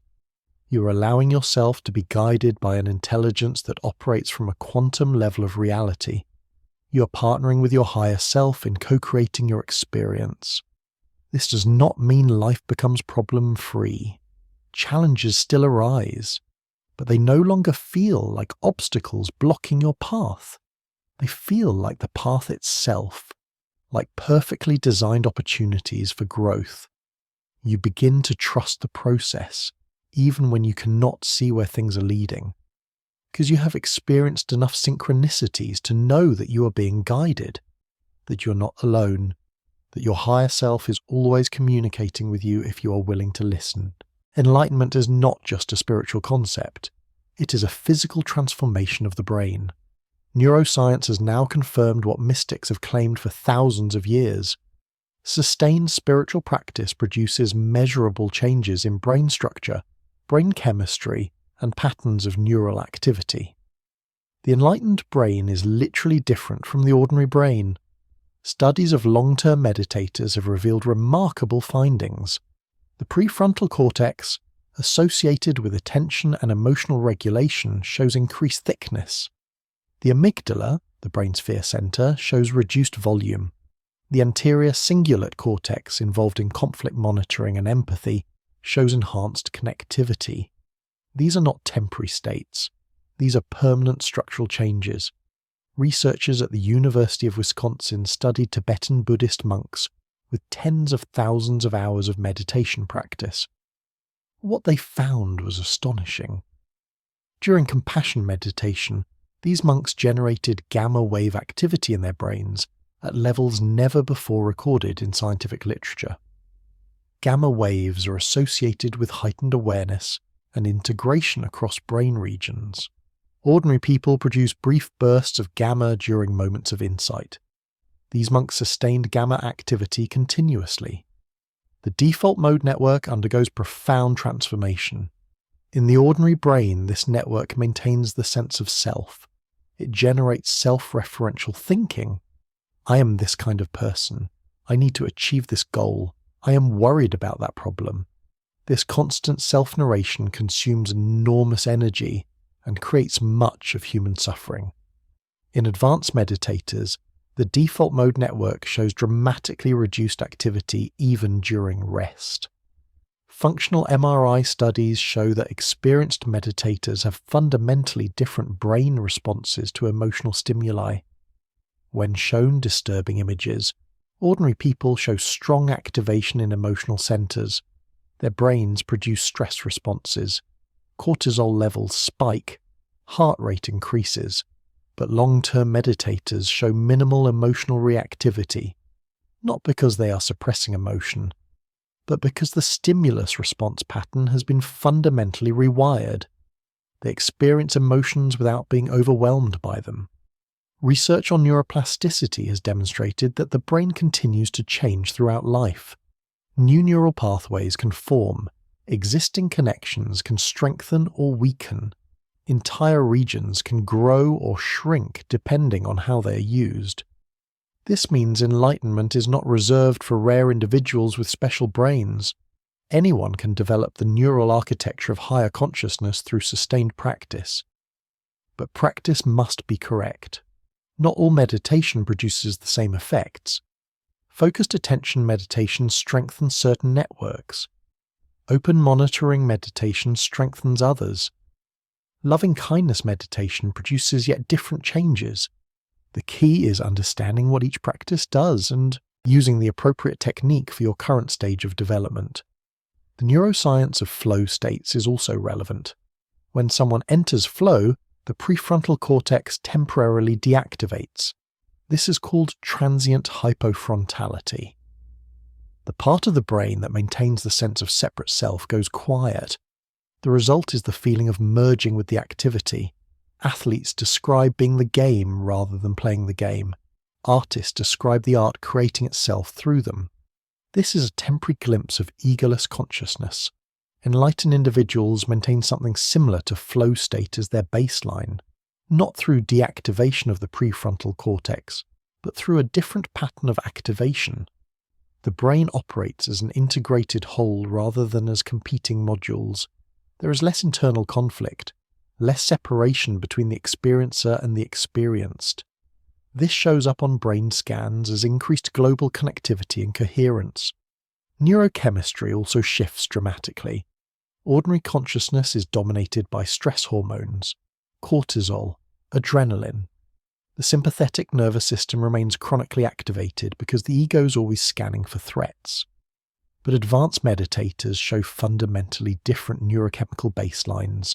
You are allowing yourself to be guided by an intelligence that operates from a quantum level of reality. You are partnering with your higher self in co-creating your experience. This does not mean life becomes problem-free. Challenges still arise, but they no longer feel like obstacles blocking your path. They feel like the path itself, like perfectly designed opportunities for growth. You begin to trust the process, even when you cannot see where things are leading, because you have experienced enough synchronicities to know that you are being guided, that you're not alone, that your higher self is always communicating with you if you are willing to listen. Enlightenment is not just a spiritual concept. It is a physical transformation of the brain. Neuroscience has now confirmed what mystics have claimed for thousands of years. Sustained spiritual practice produces measurable changes in brain structure, brain chemistry, and patterns of neural activity. The enlightened brain is literally different from the ordinary brain. Studies of long-term meditators have revealed remarkable findings. The prefrontal cortex, associated with attention and emotional regulation, shows increased thickness. The amygdala, the brain's fear center, shows reduced volume. The anterior cingulate cortex, involved in conflict monitoring and empathy, shows enhanced connectivity. These are not temporary states. These are permanent structural changes. Researchers at the University of Wisconsin studied Tibetan Buddhist monks with tens of thousands of hours of meditation practice. What they found was astonishing. During compassion meditation, these monks generated gamma wave activity in their brains at levels never before recorded in scientific literature. Gamma waves are associated with heightened awareness and integration across brain regions. Ordinary people produce brief bursts of gamma during moments of insight. These monks sustained gamma activity continuously. The default mode network undergoes profound transformation. In the ordinary brain, this network maintains the sense of self. It generates self-referential thinking. I am this kind of person. I need to achieve this goal. I am worried about that problem. This constant self-narration consumes enormous energy and creates much of human suffering. In advanced meditators, the default mode network shows dramatically reduced activity even during rest. Functional MRI studies show that experienced meditators have fundamentally different brain responses to emotional stimuli. When shown disturbing images, ordinary people show strong activation in emotional centers. Their brains produce stress responses. Cortisol levels spike. Heart rate increases. But long-term meditators show minimal emotional reactivity, not because they are suppressing emotion, but because the stimulus response pattern has been fundamentally rewired. They experience emotions without being overwhelmed by them. Research on neuroplasticity has demonstrated that the brain continues to change throughout life. New neural pathways can form, existing connections can strengthen or weaken. Entire regions can grow or shrink depending on how they are used. This means enlightenment is not reserved for rare individuals with special brains. Anyone can develop the neural architecture of higher consciousness through sustained practice. But practice must be correct. Not all meditation produces the same effects. Focused attention meditation strengthens certain networks. Open monitoring meditation strengthens others. Loving-kindness meditation produces yet different changes. The key is understanding what each practice does and using the appropriate technique for your current stage of development. The neuroscience of flow states is also relevant. When someone enters flow, the prefrontal cortex temporarily deactivates. This is called transient hypofrontality. The part of the brain that maintains the sense of separate self goes quiet. The result is the feeling of merging with the activity. Athletes describe being the game rather than playing the game. Artists describe the art creating itself through them. This is a temporary glimpse of egoless consciousness. Enlightened individuals maintain something similar to flow state as their baseline, not through deactivation of the prefrontal cortex, but through a different pattern of activation. The brain operates as an integrated whole rather than as competing modules. There is less internal conflict, less separation between the experiencer and the experienced. This shows up on brain scans as increased global connectivity and coherence. Neurochemistry also shifts dramatically. Ordinary consciousness is dominated by stress hormones, cortisol, adrenaline. The sympathetic nervous system remains chronically activated because the ego is always scanning for threats. But advanced meditators show fundamentally different neurochemical baselines.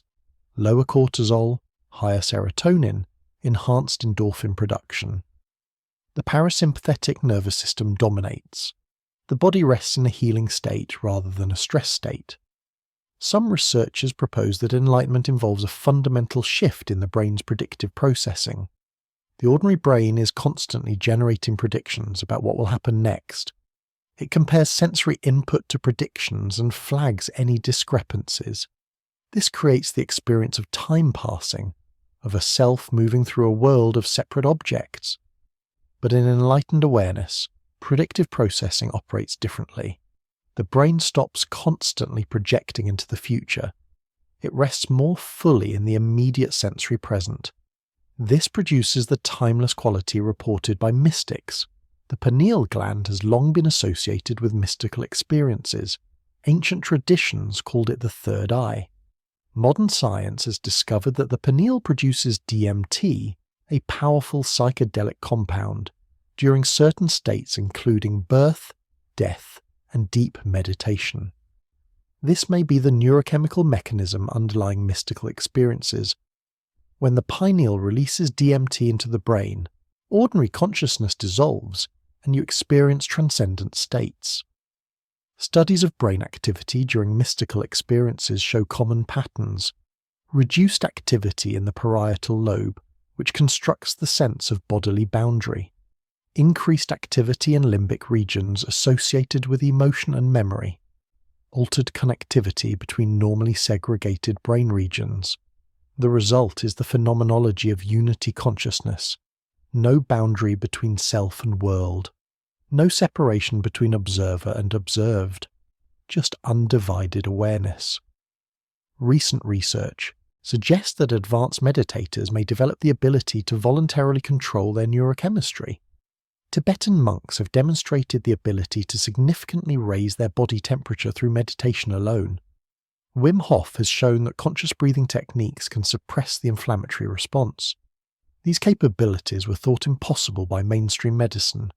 Lower cortisol, higher serotonin, enhanced endorphin production. The parasympathetic nervous system dominates. The body rests in a healing state rather than a stress state. Some researchers propose that enlightenment involves a fundamental shift in the brain's predictive processing. The ordinary brain is constantly generating predictions about what will happen next. It compares sensory input to predictions and flags any discrepancies. This creates the experience of time passing, of a self moving through a world of separate objects. But in enlightened awareness, predictive processing operates differently. The brain stops constantly projecting into the future. It rests more fully in the immediate sensory present. This produces the timeless quality reported by mystics. The pineal gland has long been associated with mystical experiences. Ancient traditions called it the third eye. Modern science has discovered that the pineal produces DMT, a powerful psychedelic compound, during certain states including birth, death, and deep meditation. This may be the neurochemical mechanism underlying mystical experiences. When the pineal releases DMT into the brain, ordinary consciousness dissolves and you experience transcendent states. Studies of brain activity during mystical experiences show common patterns. Reduced activity in the parietal lobe, which constructs the sense of bodily boundary. Increased activity in limbic regions associated with emotion and memory. Altered connectivity between normally segregated brain regions. The result is the phenomenology of unity consciousness. No boundary between self and world. No separation between observer and observed. Just undivided awareness. Recent research suggests that advanced meditators may develop the ability to voluntarily control their neurochemistry. Tibetan monks have demonstrated the ability to significantly raise their body temperature through meditation alone. Wim Hof has shown that conscious breathing techniques can suppress the inflammatory response. These capabilities were thought impossible by mainstream medicine.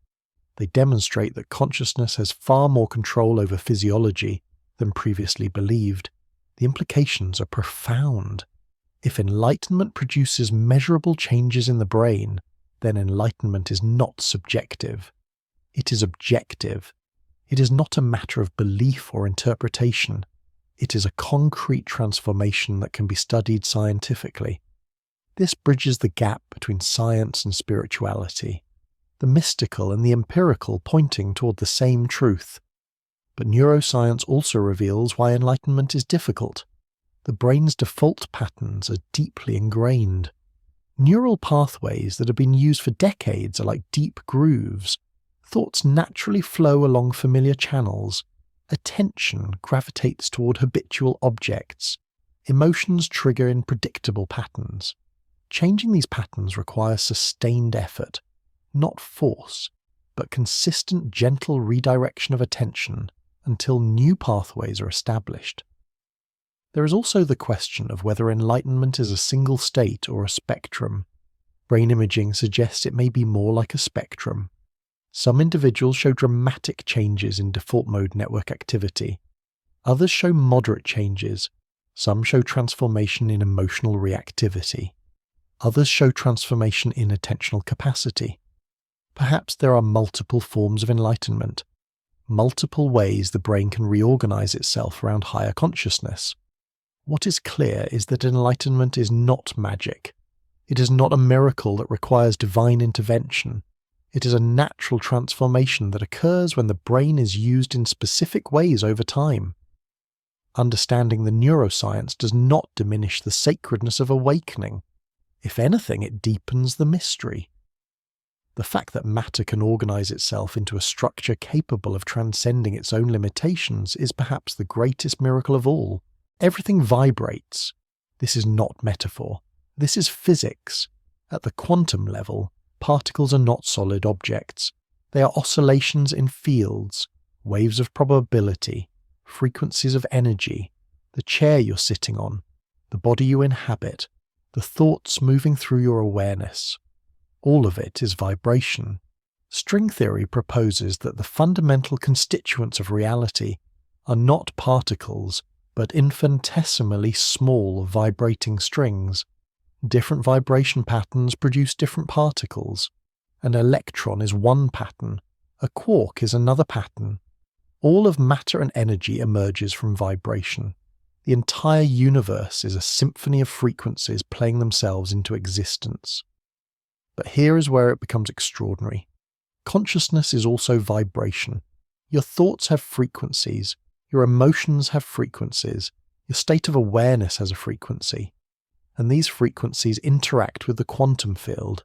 They demonstrate that consciousness has far more control over physiology than previously believed. The implications are profound. If enlightenment produces measurable changes in the brain, then enlightenment is not subjective. It is objective. It is not a matter of belief or interpretation. It is a concrete transformation that can be studied scientifically. This bridges the gap between science and spirituality, the mystical and the empirical pointing toward the same truth. But neuroscience also reveals why enlightenment is difficult. The brain's default patterns are deeply ingrained. Neural pathways that have been used for decades are like deep grooves. Thoughts naturally flow along familiar channels. Attention gravitates toward habitual objects. Emotions trigger in predictable patterns. Changing these patterns requires sustained effort. Not force, but consistent gentle redirection of attention until new pathways are established. There is also the question of whether enlightenment is a single state or a spectrum. Brain imaging suggests it may be more like a spectrum. Some individuals show dramatic changes in default mode network activity. Others show moderate changes. Some show transformation in emotional reactivity. Others show transformation in attentional capacity. Perhaps there are multiple forms of enlightenment, multiple ways the brain can reorganize itself around higher consciousness. What is clear is that enlightenment is not magic. It is not a miracle that requires divine intervention. It is a natural transformation that occurs when the brain is used in specific ways over time. Understanding the neuroscience does not diminish the sacredness of awakening. If anything, it deepens the mystery. The fact that matter can organize itself into a structure capable of transcending its own limitations is perhaps the greatest miracle of all. Everything vibrates. This is not metaphor. This is physics. At the quantum level, particles are not solid objects. They are oscillations in fields, waves of probability, frequencies of energy, the chair you're sitting on, the body you inhabit, the thoughts moving through your awareness. All of it is vibration. String theory proposes that the fundamental constituents of reality are not particles, but infinitesimally small vibrating strings. Different vibration patterns produce different particles. An electron is one pattern, a quark is another pattern. All of matter and energy emerges from vibration. The entire universe is a symphony of frequencies playing themselves into existence. But here is where it becomes extraordinary. Consciousness is also vibration. Your thoughts have frequencies, your emotions have frequencies, Your state of awareness has a frequency, and these frequencies interact with the quantum field.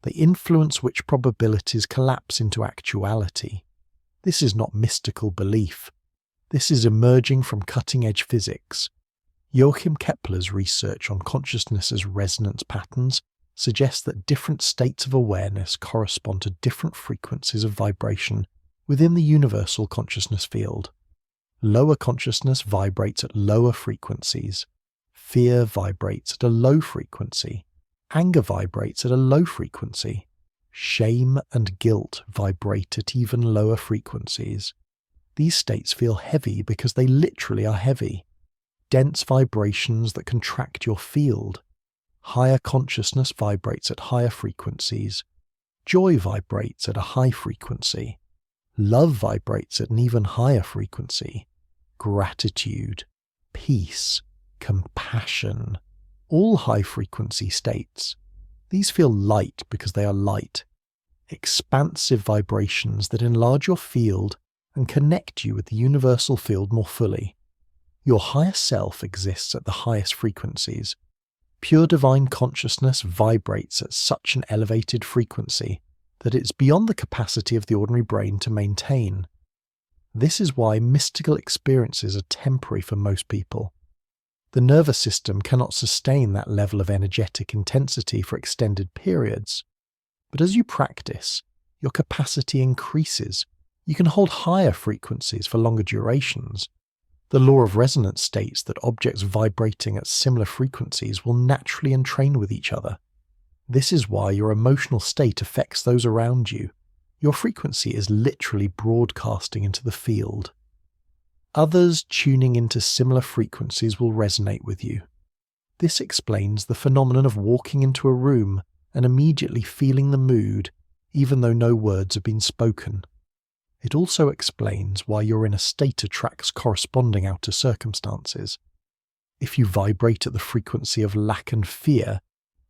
They influence which probabilities collapse into actuality. This is not mystical belief. This is emerging from cutting-edge physics. Joachim Kepler's research on consciousness's resonance patterns suggests that different states of awareness correspond to different frequencies of vibration within the universal consciousness field. Lower consciousness vibrates at lower frequencies. Fear vibrates at a low frequency. Anger vibrates at a low frequency. Shame and guilt vibrate at even lower frequencies. These states feel heavy because they literally are heavy. Dense vibrations that contract your field. Higher consciousness vibrates at higher frequencies. Joy vibrates at a high frequency. Love vibrates at an even higher frequency. Gratitude, peace, compassion, all high-frequency states. These feel light because they are light. Expansive vibrations that enlarge your field and connect you with the universal field more fully. Your higher self exists at the highest frequencies. Pure divine consciousness vibrates at such an elevated frequency that it's beyond the capacity of the ordinary brain to maintain. This is why mystical experiences are temporary for most people. The nervous system cannot sustain that level of energetic intensity for extended periods. But as you practice, your capacity increases. You can hold higher frequencies for longer durations. The law of resonance states that objects vibrating at similar frequencies will naturally entrain with each other. This is why your emotional state affects those around you. Your frequency is literally broadcasting into the field. Others tuning into similar frequencies will resonate with you. This explains the phenomenon of walking into a room and immediately feeling the mood, even though no words have been spoken. It also explains why your inner state attracts corresponding outer circumstances. If you vibrate at the frequency of lack and fear,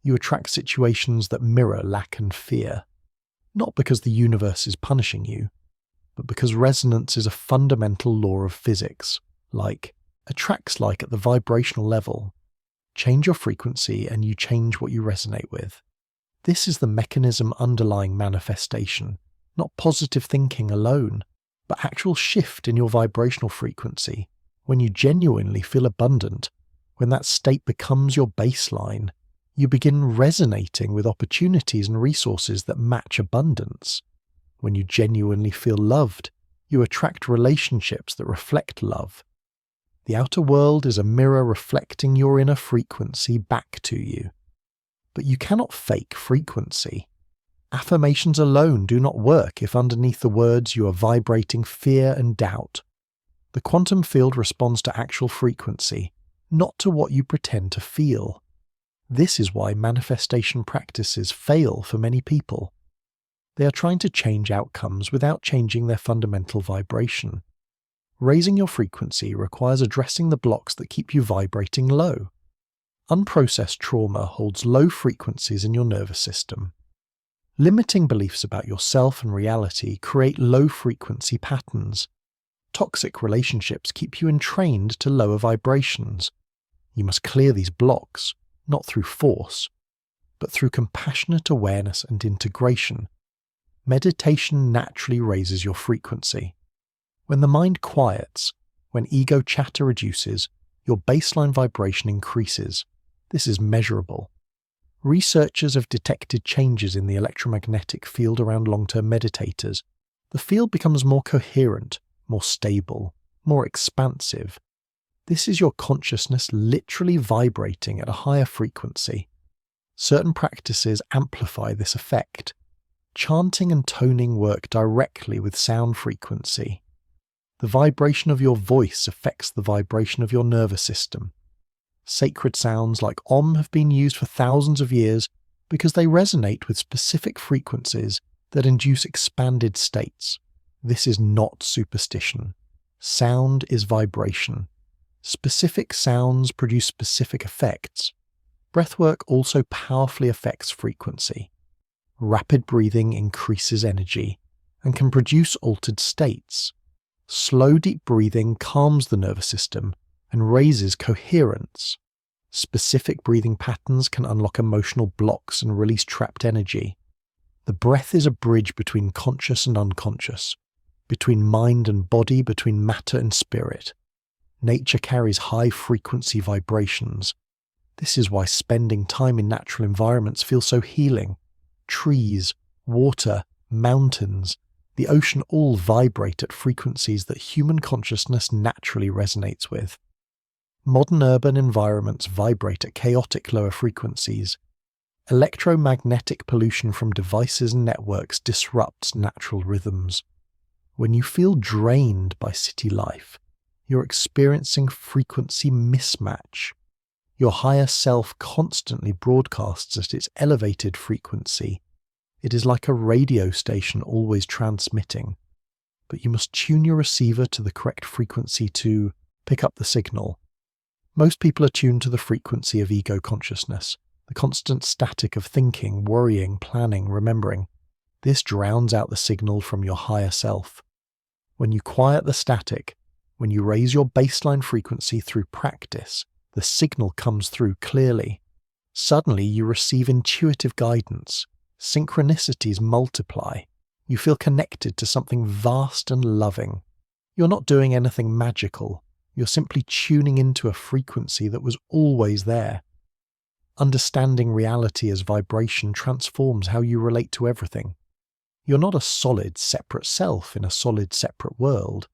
you attract situations that mirror lack and fear. Not because the universe is punishing you, but because resonance is a fundamental law of physics, like attracts like at the vibrational level. Change your frequency and you change what you resonate with. This is the mechanism underlying manifestation, not positive thinking alone, but actual shift in your vibrational frequency. When you genuinely feel abundant, when that state becomes your baseline, you begin resonating with opportunities and resources that match abundance. When you genuinely feel loved, you attract relationships that reflect love. The outer world is a mirror reflecting your inner frequency back to you. But you cannot fake frequency. Affirmations alone do not work if underneath the words you are vibrating fear and doubt. The quantum field responds to actual frequency, not to what you pretend to feel. This is why manifestation practices fail for many people. They are trying to change outcomes without changing their fundamental vibration. Raising your frequency requires addressing the blocks that keep you vibrating low. Unprocessed trauma holds low frequencies in your nervous system. Limiting beliefs about yourself and reality create low-frequency patterns. Toxic relationships keep you entrained to lower vibrations. You must clear these blocks, not through force, but through compassionate awareness and integration. Meditation naturally raises your frequency. When the mind quiets, when ego chatter reduces, your baseline vibration increases. This is measurable. Researchers have detected changes in the electromagnetic field around long-term meditators. The field becomes more coherent, more stable, more expansive. This is your consciousness literally vibrating at a higher frequency. Certain practices amplify this effect. Chanting and toning work directly with sound frequency. The vibration of your voice affects the vibration of your nervous system. Sacred sounds like Om have been used for thousands of years because they resonate with specific frequencies that induce expanded states. This is not superstition. Sound is vibration. Specific sounds produce specific effects. Breathwork also powerfully affects frequency. Rapid breathing increases energy and can produce altered states. Slow, deep breathing calms the nervous system and raises coherence. Specific breathing patterns can unlock emotional blocks and release trapped energy. The breath is a bridge between conscious and unconscious, between mind and body, between matter and spirit. Nature carries high-frequency vibrations. This is why spending time in natural environments feels so healing. Trees, water, mountains, the ocean all vibrate at frequencies that human consciousness naturally resonates with. Modern urban environments vibrate at chaotic lower frequencies. Electromagnetic pollution from devices and networks disrupts natural rhythms. When you feel drained by city life, you're experiencing frequency mismatch. Your higher self constantly broadcasts at its elevated frequency. It is like a radio station always transmitting. But you must tune your receiver to the correct frequency to pick up the signal. Most people are tuned to the frequency of ego consciousness, the constant static of thinking, worrying, planning, remembering. This drowns out the signal from your higher self. When you quiet the static, when you raise your baseline frequency through practice, the signal comes through clearly. Suddenly you receive intuitive guidance. Synchronicities multiply. You feel connected to something vast and loving. You're not doing anything magical. You're simply tuning into a frequency that was always there. Understanding reality as vibration transforms how you relate to everything. You're not a solid, separate self in a solid, separate world.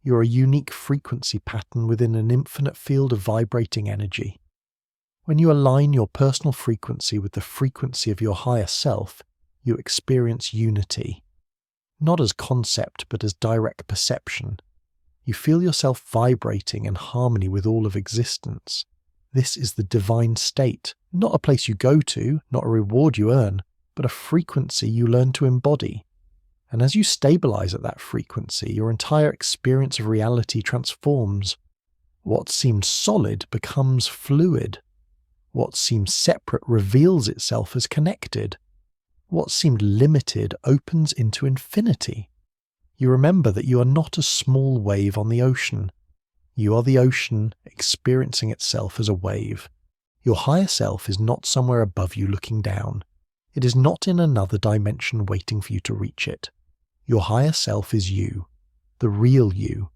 You're a unique frequency pattern within an infinite field of vibrating energy. When you align your personal frequency with the frequency of your higher self, you experience unity. Not as concept, but as direct perception. You feel yourself vibrating in harmony with all of existence. This is the divine state, not a place you go to, not a reward you earn, but a frequency you learn to embody. And as you stabilize at that frequency, your entire experience of reality transforms. What seemed solid becomes fluid. What seemed separate reveals itself as connected. What seemed limited opens into infinity. You remember that you are not a small wave on the ocean. You are the ocean experiencing itself as a wave. Your higher self is not somewhere above you looking down. It is not in another dimension waiting for you to reach it. Your higher self is you, the real you,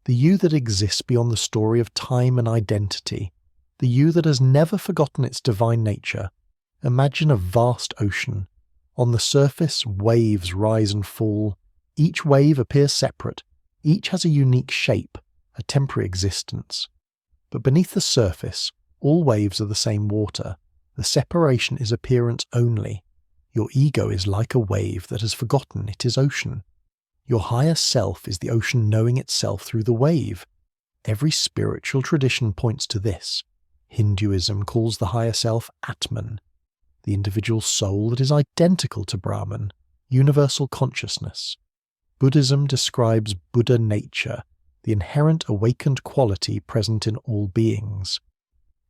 the you that exists beyond the story of time and identity, the you that has never forgotten its divine nature. Imagine a vast ocean. On the surface, waves rise and fall. Each wave appears separate. Each has a unique shape, a temporary existence. But beneath the surface, all waves are the same water. The separation is appearance only. Your ego is like a wave that has forgotten it is ocean. Your higher self is the ocean knowing itself through the wave. Every spiritual tradition points to this. Hinduism calls the higher self Atman, the individual soul that is identical to Brahman, universal consciousness. Buddhism describes Buddha nature, the inherent awakened quality present in all beings.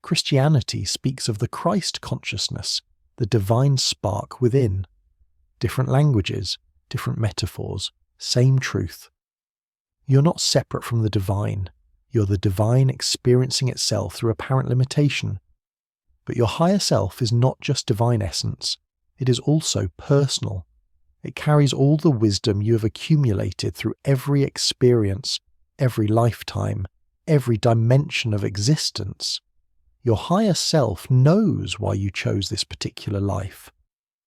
Christianity speaks of the Christ consciousness, the divine spark within. Different languages, different metaphors, same truth. You're not separate from the divine. You're the divine experiencing itself through apparent limitation. But your higher self is not just divine essence. It is also personal. It carries all the wisdom you have accumulated through every experience, every lifetime, every dimension of existence. Your higher self knows why you chose this particular life,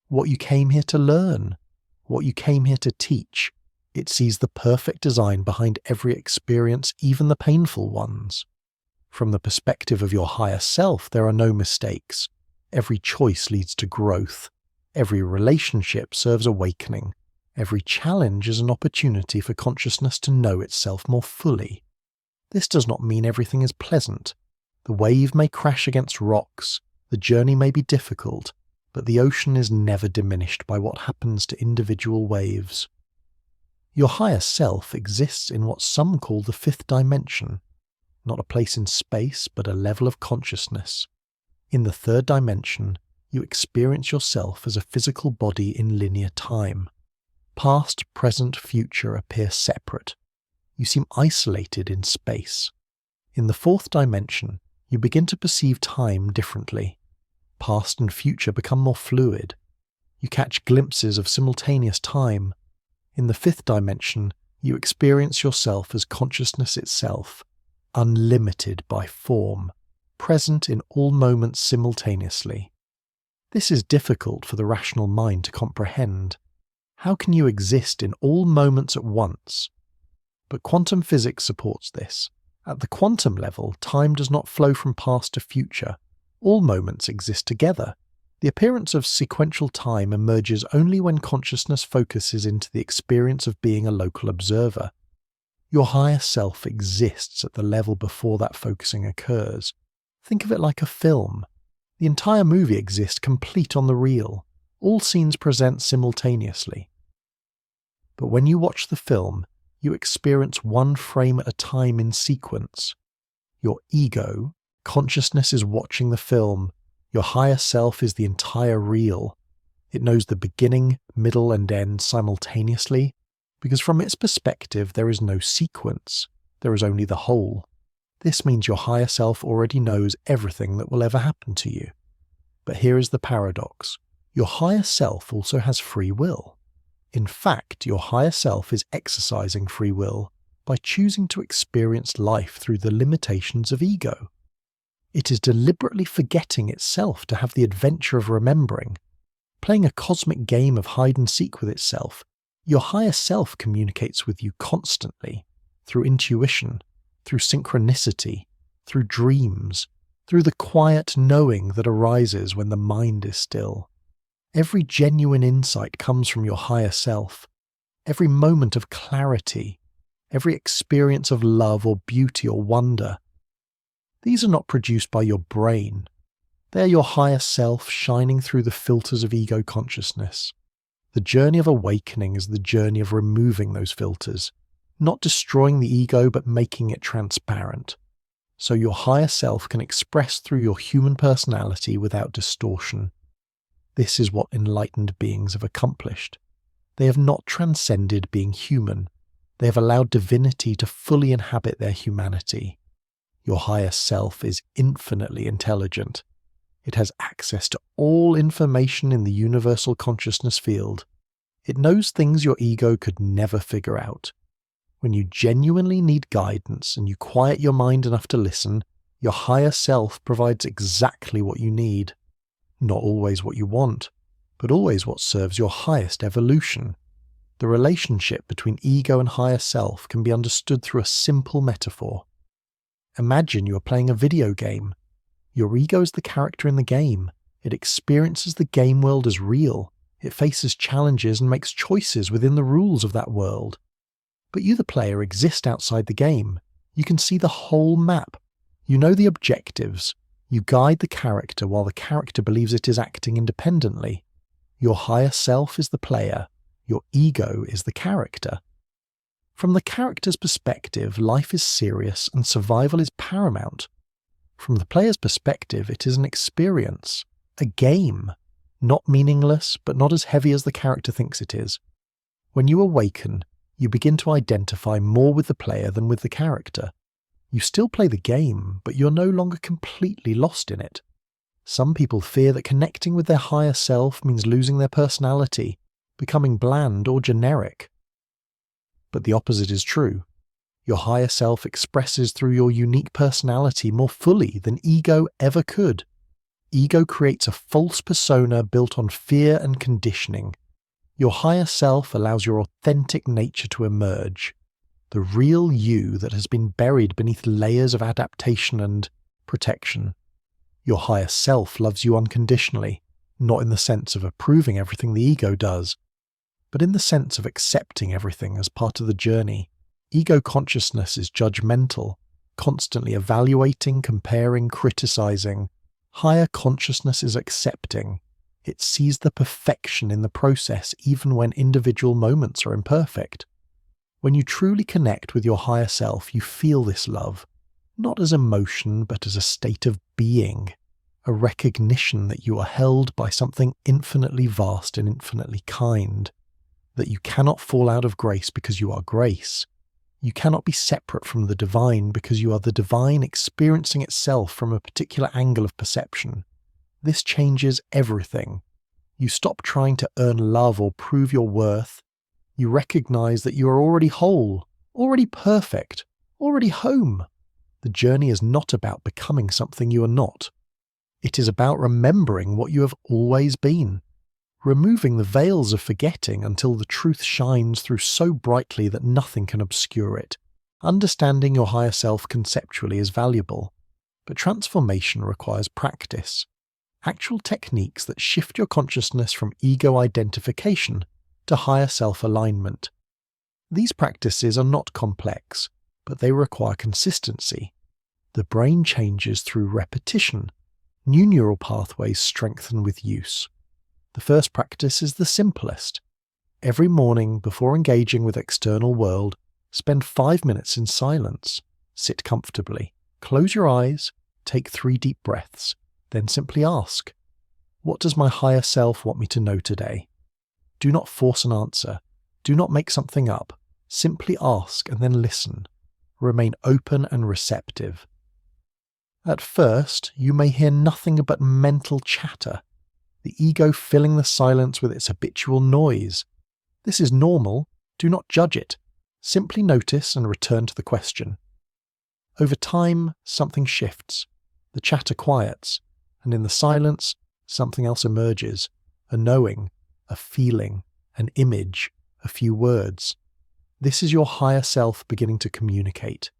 what you came here to learn, what you came here to teach. It sees the perfect design behind every experience, even the painful ones. From the perspective of your higher self, there are no mistakes. Every choice leads to growth. Every relationship serves awakening. Every challenge is an opportunity for consciousness to know itself more fully. This does not mean everything is pleasant. The wave may crash against rocks, the journey may be difficult, but the ocean is never diminished by what happens to individual waves. Your higher self exists in what some call the fifth dimension, not a place in space, but a level of consciousness. In the third dimension, you experience yourself as a physical body in linear time. Past, present, future appear separate. You seem isolated in space. In the fourth dimension, you begin to perceive time differently. Past and future become more fluid. You catch glimpses of simultaneous time. In the fifth dimension, you experience yourself as consciousness itself, unlimited by form, present in all moments simultaneously. This is difficult for the rational mind to comprehend. How can you exist in all moments at once? But quantum physics supports this. At the quantum level, time does not flow from past to future. All moments exist together. The appearance of sequential time emerges only when consciousness focuses into the experience of being a local observer. Your higher self exists at the level before that focusing occurs. Think of it like a film. The entire movie exists complete on the reel. All scenes present simultaneously. But when you watch the film, you experience one frame at a time in sequence. Your ego, consciousness, is watching the film. Your higher self is the entire reel. It knows the beginning, middle, and end simultaneously, because from its perspective there is no sequence, there is only the whole. This means your higher self already knows everything that will ever happen to you. But here is the paradox. Your higher self also has free will. In fact, your higher self is exercising free will by choosing to experience life through the limitations of ego. It is deliberately forgetting itself to have the adventure of remembering. Playing a cosmic game of hide and seek with itself, your higher self communicates with you constantly, through intuition, through synchronicity, through dreams, through the quiet knowing that arises when the mind is still. Every genuine insight comes from your higher self. Every moment of clarity, every experience of love or beauty or wonder. These are not produced by your brain. They are your higher self shining through the filters of ego consciousness. The journey of awakening is the journey of removing those filters, not destroying the ego but making it transparent, so your higher self can express through your human personality without distortion. This is what enlightened beings have accomplished. They have not transcended being human. They have allowed divinity to fully inhabit their humanity. Your higher self is infinitely intelligent. It has access to all information in the universal consciousness field. It knows things your ego could never figure out. When you genuinely need guidance and you quiet your mind enough to listen, your higher self provides exactly what you need. Not always what you want, but always what serves your highest evolution. The relationship between ego and higher self can be understood through a simple metaphor. Imagine you are playing a video game. Your ego is the character in the game. It experiences the game world as real. It faces challenges and makes choices within the rules of that world. But you, the player, exist outside the game. You can see the whole map. You know the objectives. You guide the character while the character believes it is acting independently. Your higher self is the player. Your ego is the character. From the character's perspective, life is serious and survival is paramount. From the player's perspective, it is an experience, a game, not meaningless, but not as heavy as the character thinks it is. When you awaken, you begin to identify more with the player than with the character. You still play the game, but you're no longer completely lost in it. Some people fear that connecting with their higher self means losing their personality, becoming bland or generic. But the opposite is true. Your higher self expresses through your unique personality more fully than ego ever could. Ego creates a false persona built on fear and conditioning. Your higher self allows your authentic nature to emerge. The real you that has been buried beneath layers of adaptation and protection. Your higher self loves you unconditionally, not in the sense of approving everything the ego does, but in the sense of accepting everything as part of the journey. Ego consciousness is judgmental, constantly evaluating, comparing, criticizing. Higher consciousness is accepting. It sees the perfection in the process even when individual moments are imperfect. When you truly connect with your higher self, you feel this love, not as emotion, but as a state of being, a recognition that you are held by something infinitely vast and infinitely kind, that you cannot fall out of grace because you are grace. You cannot be separate from the divine because you are the divine experiencing itself from a particular angle of perception. This changes everything. You stop trying to earn love or prove your worth. You recognize that you are already whole, already perfect, already home. The journey is not about becoming something you are not. It is about remembering what you have always been, removing the veils of forgetting until the truth shines through so brightly that nothing can obscure it. Understanding your higher self conceptually is valuable, but transformation requires practice. Actual techniques that shift your consciousness from ego identification to higher self-alignment. These practices are not complex, but they require consistency. The brain changes through repetition. New neural pathways strengthen with use. The first practice is the simplest. Every morning, before engaging with the external world, spend 5 minutes in silence. Sit comfortably. Close your eyes. Take 3 deep breaths. Then simply ask, what does my higher self want me to know today? Do not force an answer. Do not make something up. Simply ask and then listen. Remain open and receptive. At first, you may hear nothing but mental chatter, the ego filling the silence with its habitual noise. This is normal. Do not judge it. Simply notice and return to the question. Over time, something shifts. The chatter quiets, and in the silence, something else emerges, a knowing, a feeling, an image, a few words. This is your higher self beginning to communicate.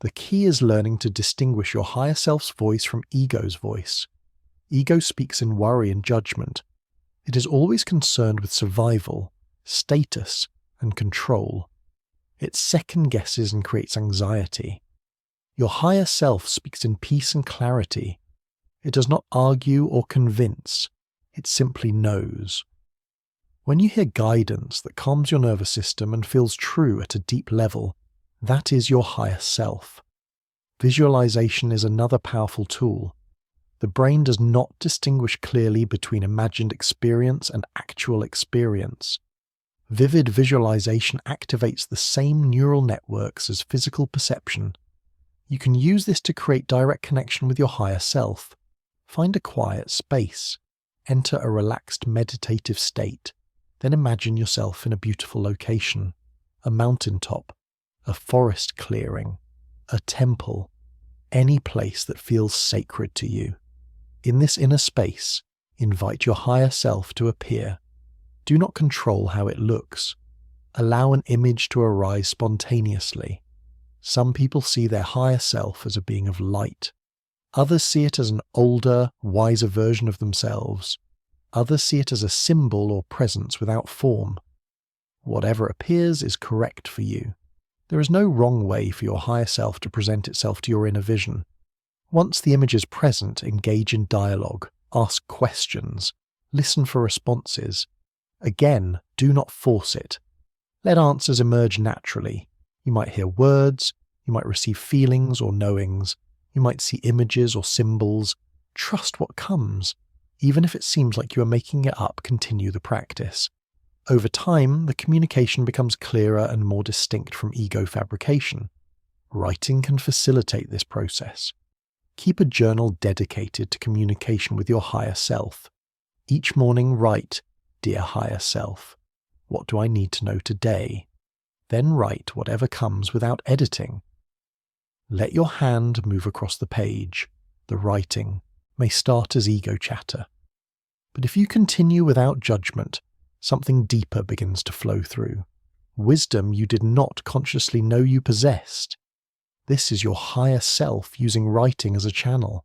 The key is learning to distinguish your higher self's voice from ego's voice. Ego speaks in worry and judgment. It is always concerned with survival, status, and control. It second-guesses and creates anxiety. Your higher self speaks in peace and clarity. It does not argue or convince. It simply knows. When you hear guidance that calms your nervous system and feels true at a deep level, that is your higher self. Visualization is another powerful tool. The brain does not distinguish clearly between imagined experience and actual experience. Vivid visualization activates the same neural networks as physical perception. You can use this to create direct connection with your higher self. Find a quiet space. Enter a relaxed meditative state. Then imagine yourself in a beautiful location, a mountaintop, a forest clearing, a temple, any place that feels sacred to you. In this inner space, invite your higher self to appear. Do not control how it looks. Allow an image to arise spontaneously. Some people see their higher self as a being of light. Others see it as an older, wiser version of themselves. Others see it as a symbol or presence without form. Whatever appears is correct for you. There is no wrong way for your higher self to present itself to your inner vision. Once the image is present, engage in dialogue, ask questions, listen for responses. Again, do not force it. Let answers emerge naturally. You might hear words, you might receive feelings or knowings, you might see images or symbols. Trust what comes. Even if it seems like you are making it up, continue the practice. Over time, the communication becomes clearer and more distinct from ego fabrication. Writing can facilitate this process. Keep a journal dedicated to communication with your higher self. Each morning write, "Dear higher self, what do I need to know today?" Then write whatever comes without editing. Let your hand move across the page. The writing may start as ego chatter. But if you continue without judgment, something deeper begins to flow through. Wisdom you did not consciously know you possessed. This is your higher self using writing as a channel.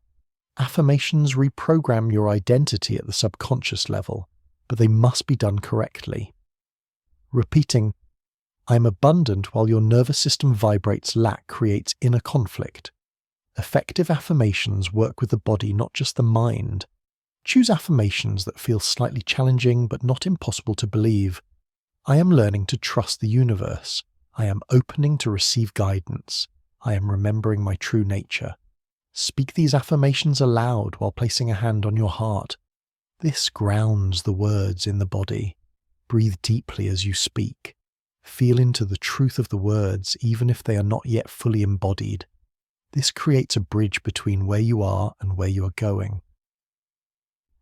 Affirmations reprogram your identity at the subconscious level, but they must be done correctly. Repeating, "I am abundant," while your nervous system vibrates lack creates inner conflict. Effective affirmations work with the body, not just the mind. Choose affirmations that feel slightly challenging but not impossible to believe. I am learning to trust the universe. I am opening to receive guidance. I am remembering my true nature. Speak these affirmations aloud while placing a hand on your heart. This grounds the words in the body. Breathe deeply as you speak. Feel into the truth of the words, even if they are not yet fully embodied. This creates a bridge between where you are and where you are going.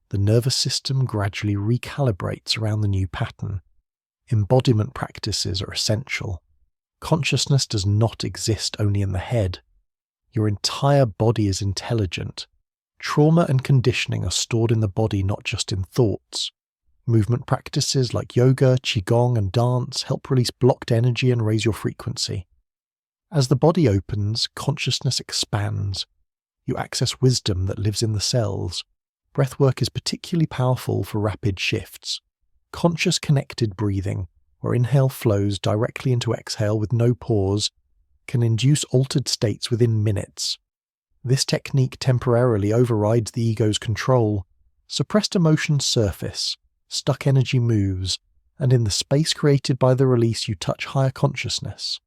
The nervous system gradually recalibrates around the new pattern. Embodiment practices are essential. Consciousness does not exist only in the head. Your entire body is intelligent. Trauma and conditioning are stored in the body, not just in thoughts. Movement practices like yoga, qigong, and dance help release blocked energy and raise your frequency. As the body opens, consciousness expands. You access wisdom that lives in the cells. Breathwork is particularly powerful for rapid shifts. Conscious connected breathing, where inhale flows directly into exhale with no pause, can induce altered states within minutes. This technique temporarily overrides the ego's control. Suppressed emotions surface, stuck energy moves, and in the space created by the release you touch higher consciousness.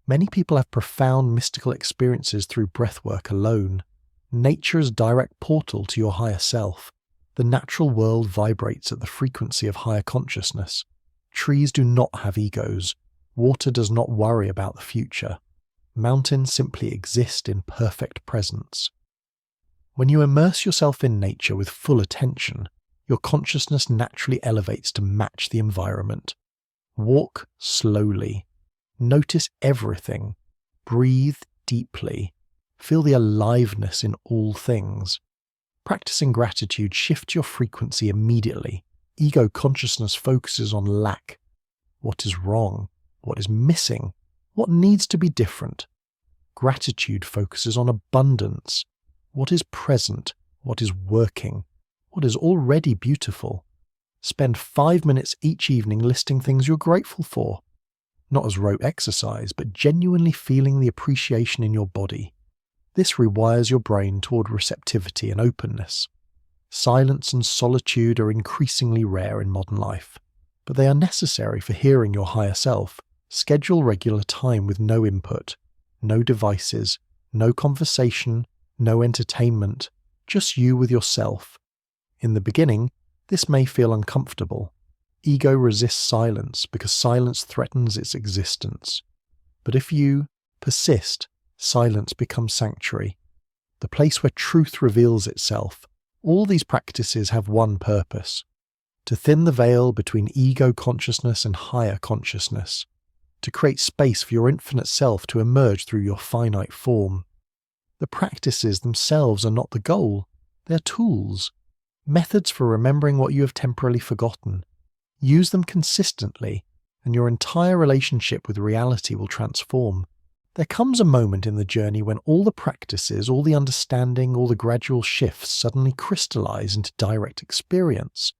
Many people have profound mystical experiences through breathwork alone. Nature's direct portal to your higher self. The natural world vibrates at the frequency of higher consciousness. Trees do not have egos. Water does not worry about the future. Mountains simply exist in perfect presence. When you immerse yourself in nature with full attention, your consciousness naturally elevates to match the environment. Walk slowly. Notice everything. Breathe deeply. Feel the aliveness in all things. Practicing gratitude shifts your frequency immediately. Ego consciousness focuses on lack. What is wrong? What is missing? What needs to be different? Gratitude focuses on abundance. What is present? What is working? What is already beautiful? Spend 5 minutes each evening listing things you're grateful for. Not as rote exercise, but genuinely feeling the appreciation in your body. This rewires your brain toward receptivity and openness. Silence and solitude are increasingly rare in modern life, but they are necessary for hearing your higher self. Schedule regular time with no input, no devices, no conversation, no entertainment, just you with yourself. In the beginning, this may feel uncomfortable. Ego resists silence because silence threatens its existence. But if you persist, silence becomes sanctuary, the place where truth reveals itself. All these practices have one purpose: to thin the veil between ego consciousness and higher consciousness, to create space for your infinite self to emerge through your finite form. The practices themselves are not the goal, they are tools, methods for remembering what you have temporarily forgotten. Use them consistently, and your entire relationship with reality will transform. There comes a moment in the journey when all the practices, all the understanding, all the gradual shifts suddenly crystallize into direct experience.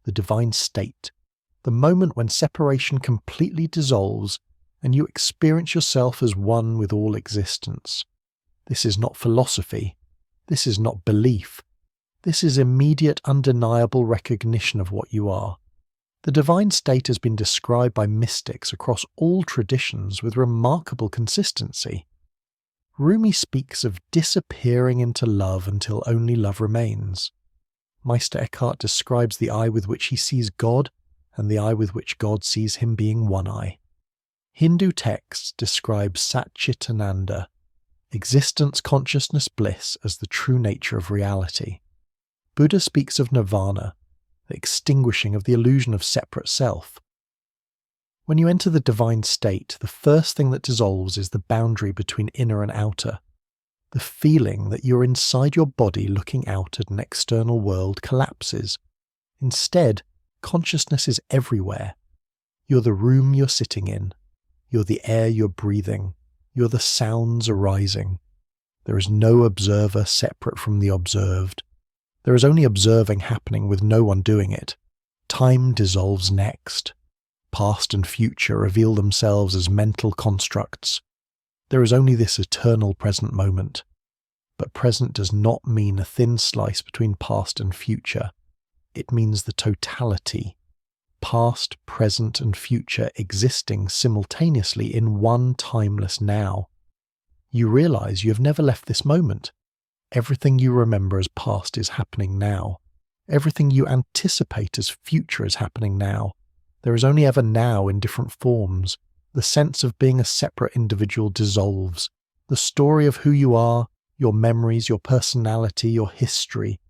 The divine state. The moment when separation completely dissolves and you experience yourself as one with all existence. This is not philosophy. This is not belief. This is immediate, undeniable recognition of what you are. The divine state has been described by mystics across all traditions with remarkable consistency. Rumi speaks of disappearing into love until only love remains. Meister Eckhart describes the eye with which he sees God and the eye with which God sees him being one eye. Hindu texts describe Sat Chit Ananda, existence, consciousness, bliss, as the true nature of reality. Buddha speaks of nirvana, the extinguishing of the illusion of separate self. When you enter the divine state, the first thing that dissolves is the boundary between inner and outer. The feeling that you're inside your body looking out at an external world collapses. Instead, consciousness is everywhere. You're the room you're sitting in. You're the air you're breathing. You're the sounds arising. There is no observer separate from the observed. There is only observing happening with no one doing it. Time dissolves next. Past and future reveal themselves as mental constructs. There is only this eternal present moment. But present does not mean a thin slice between past and future. It means the totality. Past, present, and future existing simultaneously in one timeless now. You realize you have never left this moment. Everything you remember as past is happening now. Everything you anticipate as future is happening now. There is only ever now in different forms. The sense of being a separate individual dissolves. The story of who you are, your memories, your personality, your history,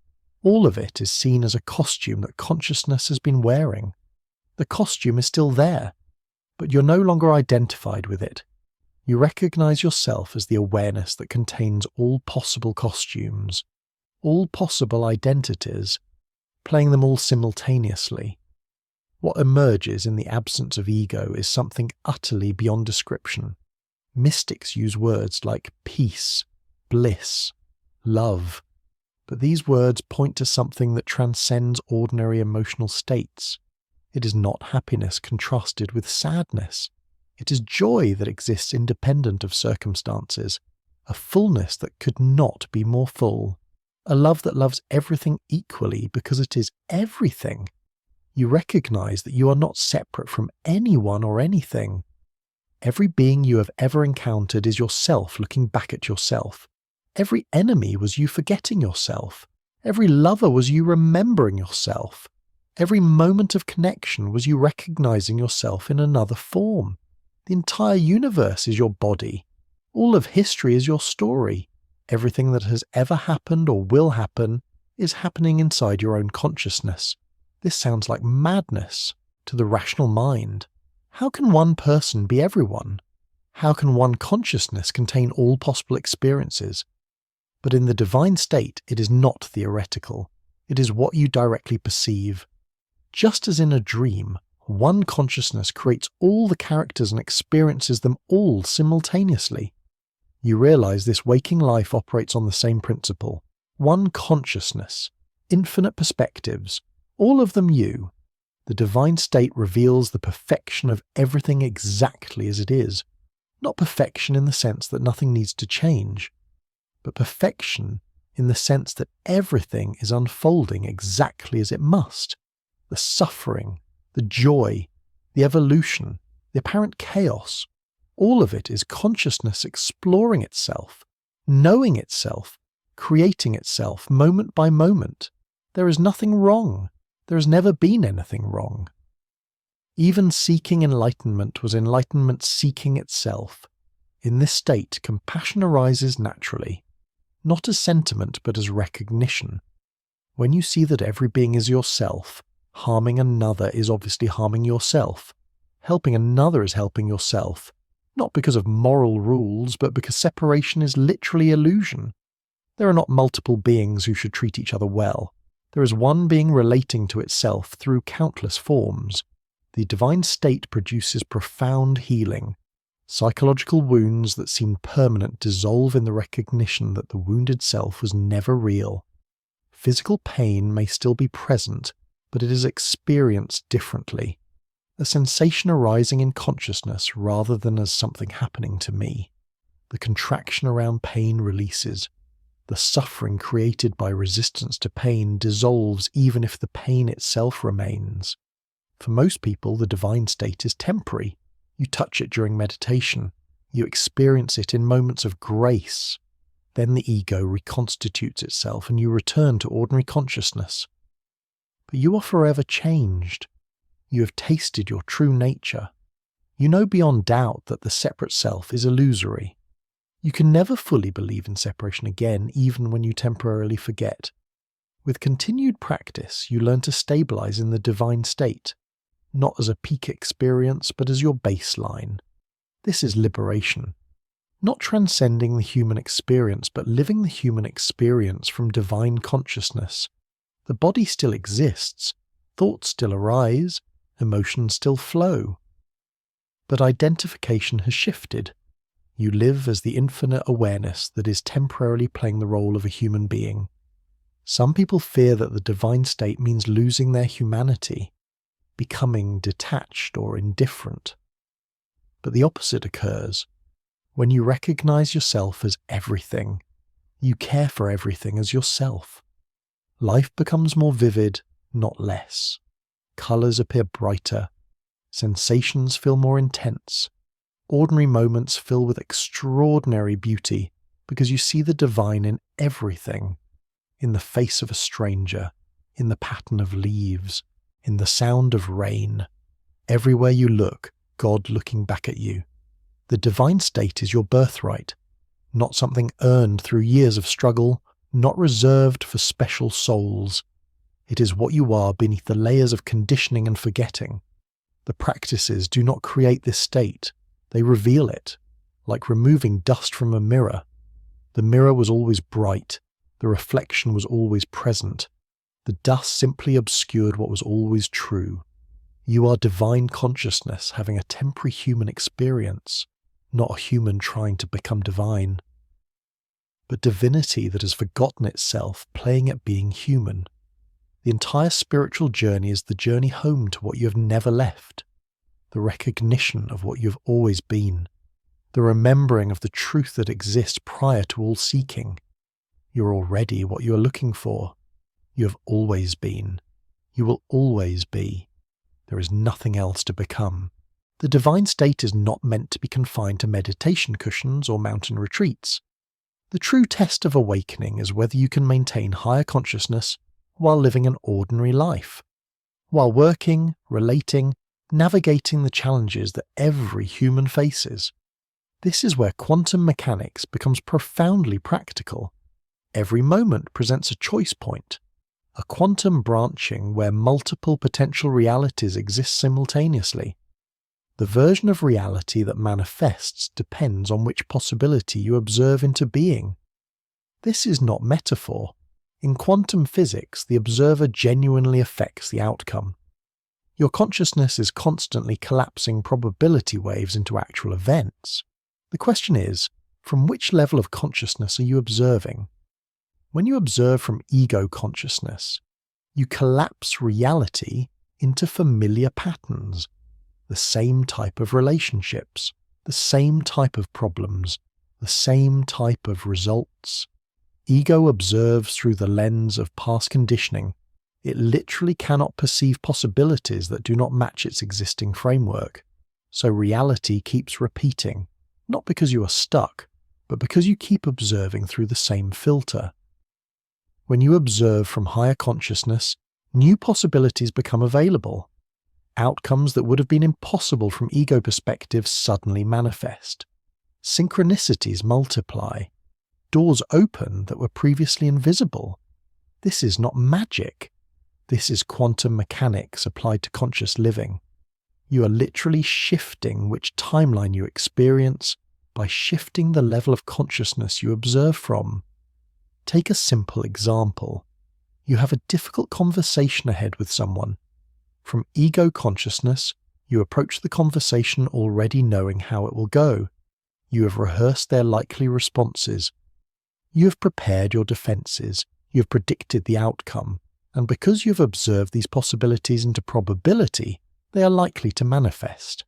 all of it is seen as a costume that consciousness has been wearing. The costume is still there, but you're no longer identified with it. You recognize yourself as the awareness that contains all possible costumes, all possible identities, playing them all simultaneously. What emerges in the absence of ego is something utterly beyond description. Mystics use words like peace, bliss, love, but these words point to something that transcends ordinary emotional states. It is not happiness contrasted with sadness. It is joy that exists independent of circumstances, a fullness that could not be more full, a love that loves everything equally because it is everything. You recognize that you are not separate from anyone or anything. Every being you have ever encountered is yourself looking back at yourself. Every enemy was you forgetting yourself. Every lover was you remembering yourself. Every moment of connection was you recognizing yourself in another form. The entire universe is your body. All of history is your story. Everything that has ever happened or will happen is happening inside your own consciousness. This sounds like madness to the rational mind. How can one person be everyone? How can one consciousness contain all possible experiences? But in the divine state, it is not theoretical. It is what you directly perceive. Just as in a dream, one consciousness creates all the characters and experiences them all simultaneously. You realize this waking life operates on the same principle. One consciousness, infinite perspectives, all of them you. The divine state reveals the perfection of everything exactly as it is. Not perfection in the sense that nothing needs to change, but perfection in the sense that everything is unfolding exactly as it must. The suffering, the joy, the evolution, the apparent chaos, all of it is consciousness exploring itself, knowing itself, creating itself moment by moment. There is nothing wrong. There has never been anything wrong. Even seeking enlightenment was enlightenment seeking itself. In this state, compassion arises naturally, not as sentiment but as recognition. When you see that every being is yourself, harming another is obviously harming yourself. Helping another is helping yourself, not because of moral rules, but because separation is literally illusion. There are not multiple beings who should treat each other well. There is one being relating to itself through countless forms. The divine state produces profound healing. Psychological wounds that seem permanent dissolve in the recognition that the wounded self was never real. Physical pain may still be present, but it is experienced differently. A sensation arising in consciousness rather than as something happening to me. The contraction around pain releases. The suffering created by resistance to pain dissolves even if the pain itself remains. For most people, the divine state is temporary. You touch it during meditation. You experience it in moments of grace. Then the ego reconstitutes itself and you return to ordinary consciousness. But you are forever changed. You have tasted your true nature. You know beyond doubt that the separate self is illusory. You can never fully believe in separation again, even when you temporarily forget. With continued practice, you learn to stabilize in the divine state, not as a peak experience, but as your baseline. This is liberation. Not transcending the human experience, but living the human experience from divine consciousness. The body still exists, thoughts still arise, emotions still flow. But identification has shifted. You live as the infinite awareness that is temporarily playing the role of a human being. Some people fear that the divine state means losing their humanity, becoming detached or indifferent. But the opposite occurs. When you recognize yourself as everything, you care for everything as yourself. Life becomes more vivid, not less. Colors appear brighter. Sensations feel more intense. Ordinary moments fill with extraordinary beauty because you see the divine in everything. In the face of a stranger, in the pattern of leaves, in the sound of rain. Everywhere you look, God looking back at you. The divine state is your birthright, not something earned through years of struggle, not reserved for special souls. It is what you are beneath the layers of conditioning and forgetting. The practices do not create this state, they reveal it, like removing dust from a mirror. The mirror was always bright, the reflection was always present. The dust simply obscured what was always true. You are divine consciousness having a temporary human experience, not a human trying to become divine. But divinity that has forgotten itself, playing at being human. The entire spiritual journey is the journey home to what you have never left, the recognition of what you have always been, the remembering of the truth that exists prior to all seeking. You're already what you are looking for. You have always been. You will always be. There is nothing else to become. The divine state is not meant to be confined to meditation cushions or mountain retreats. The true test of awakening is whether you can maintain higher consciousness while living an ordinary life, while working, relating, navigating the challenges that every human faces. This is where quantum mechanics becomes profoundly practical. Every moment presents a choice point, a quantum branching where multiple potential realities exist simultaneously. The version of reality that manifests depends on which possibility you observe into being. This is not metaphor. In quantum physics, the observer genuinely affects the outcome. Your consciousness is constantly collapsing probability waves into actual events. The question is, from which level of consciousness are you observing? When you observe from ego consciousness, you collapse reality into familiar patterns. The same type of relationships, the same type of problems, the same type of results. Ego observes through the lens of past conditioning. It literally cannot perceive possibilities that do not match its existing framework. So reality keeps repeating, not because you are stuck, but because you keep observing through the same filter. When you observe from higher consciousness, new possibilities become available. Outcomes that would have been impossible from ego perspective suddenly manifest. Synchronicities multiply. Doors open that were previously invisible. This is not magic. This is quantum mechanics applied to conscious living. You are literally shifting which timeline you experience by shifting the level of consciousness you observe from. Take a simple example. You have a difficult conversation ahead with someone. From ego consciousness, you approach the conversation already knowing how it will go. You have rehearsed their likely responses. You have prepared your defenses. You have predicted the outcome. And because you have observed these possibilities into probability, they are likely to manifest.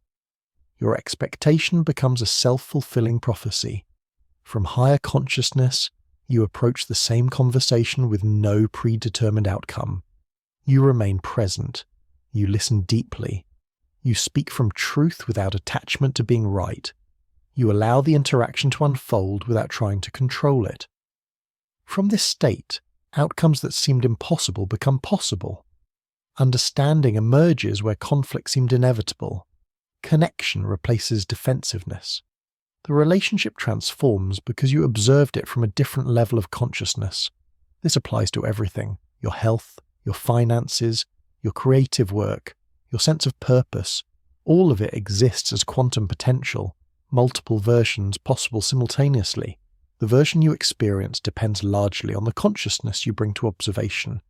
Your expectation becomes a self-fulfilling prophecy. From higher consciousness, you approach the same conversation with no predetermined outcome. You remain present. You listen deeply. You speak from truth without attachment to being right. You allow the interaction to unfold without trying to control it. From this state, outcomes that seemed impossible become possible. Understanding emerges where conflict seemed inevitable. Connection replaces defensiveness. The relationship transforms because you observed it from a different level of consciousness. This applies to everything: your health, your finances, your creative work, your sense of purpose. All of it exists as quantum potential, multiple versions possible simultaneously. The version you experience depends largely on the consciousness you bring to observation.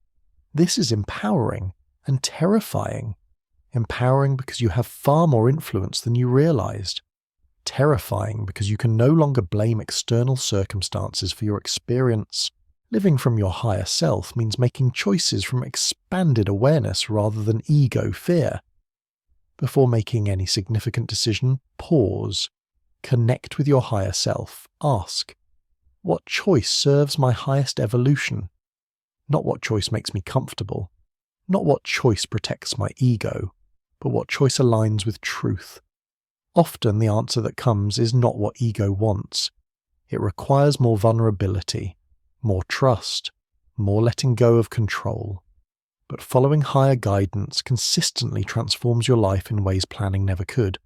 This is empowering and terrifying. Empowering because you have far more influence than you realized. Terrifying because you can no longer blame external circumstances for your experience. Living from your higher self means making choices from expanded awareness rather than ego fear. Before making any significant decision, pause. Connect with your higher self. Ask, what choice serves my highest evolution? Not what choice makes me comfortable. Not what choice protects my ego, but what choice aligns with truth. Often the answer that comes is not what ego wants. It requires more vulnerability, more trust, more letting go of control. but following higher guidance consistently transforms your life in ways planning never could.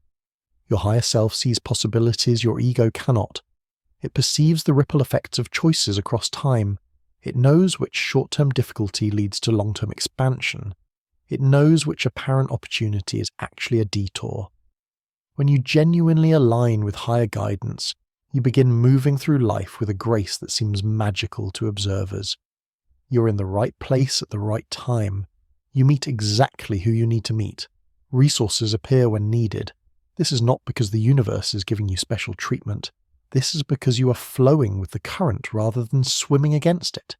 Your higher self sees possibilities your ego cannot. It perceives the ripple effects of choices across time. It knows which short-term difficulty leads to long-term expansion. It knows which apparent opportunity is actually a detour. When you genuinely align with higher guidance, you begin moving through life with a grace that seems magical to observers. You're in the right place at the right time. You meet exactly who you need to meet. Resources appear when needed. This is not because the universe is giving you special treatment. This is because you are flowing with the current rather than swimming against it.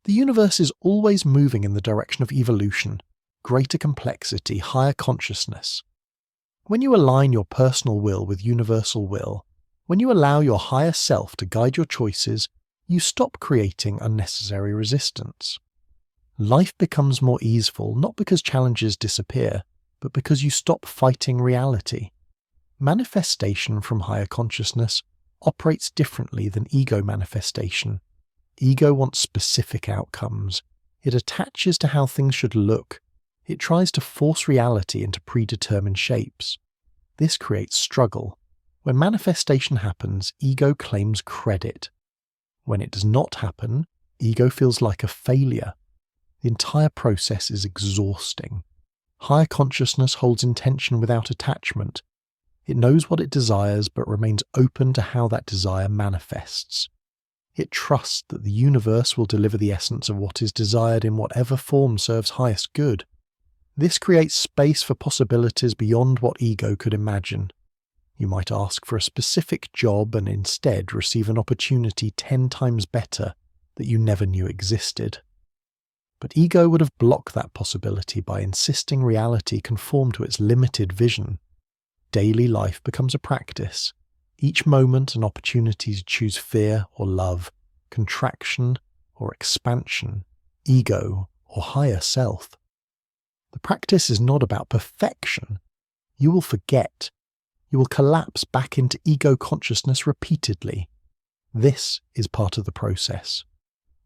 The universe is always moving in the direction of evolution, greater complexity, higher consciousness. When you align your personal will with universal will, when you allow your higher self to guide your choices, you stop creating unnecessary resistance. Life becomes more easeful not because challenges disappear, but because you stop fighting reality. Manifestation from higher consciousness operates differently than ego manifestation. Ego wants specific outcomes. It attaches to how things should look. It tries to force reality into predetermined shapes. This creates struggle. When manifestation happens, ego claims credit. When it does not happen, ego feels like a failure. The entire process is exhausting. Higher consciousness holds intention without attachment. It knows what it desires but remains open to how that desire manifests. It trusts that the universe will deliver the essence of what is desired in whatever form serves highest good. This creates space for possibilities beyond what ego could imagine. You might ask for a specific job and instead receive an opportunity 10 times better that you never knew existed. But ego would have blocked that possibility by insisting reality conform to its limited vision. Daily life becomes a practice. Each moment an opportunity to choose fear or love, contraction or expansion, ego or higher self. The practice is not about perfection. You will forget. You will collapse back into ego consciousness repeatedly. This is part of the process.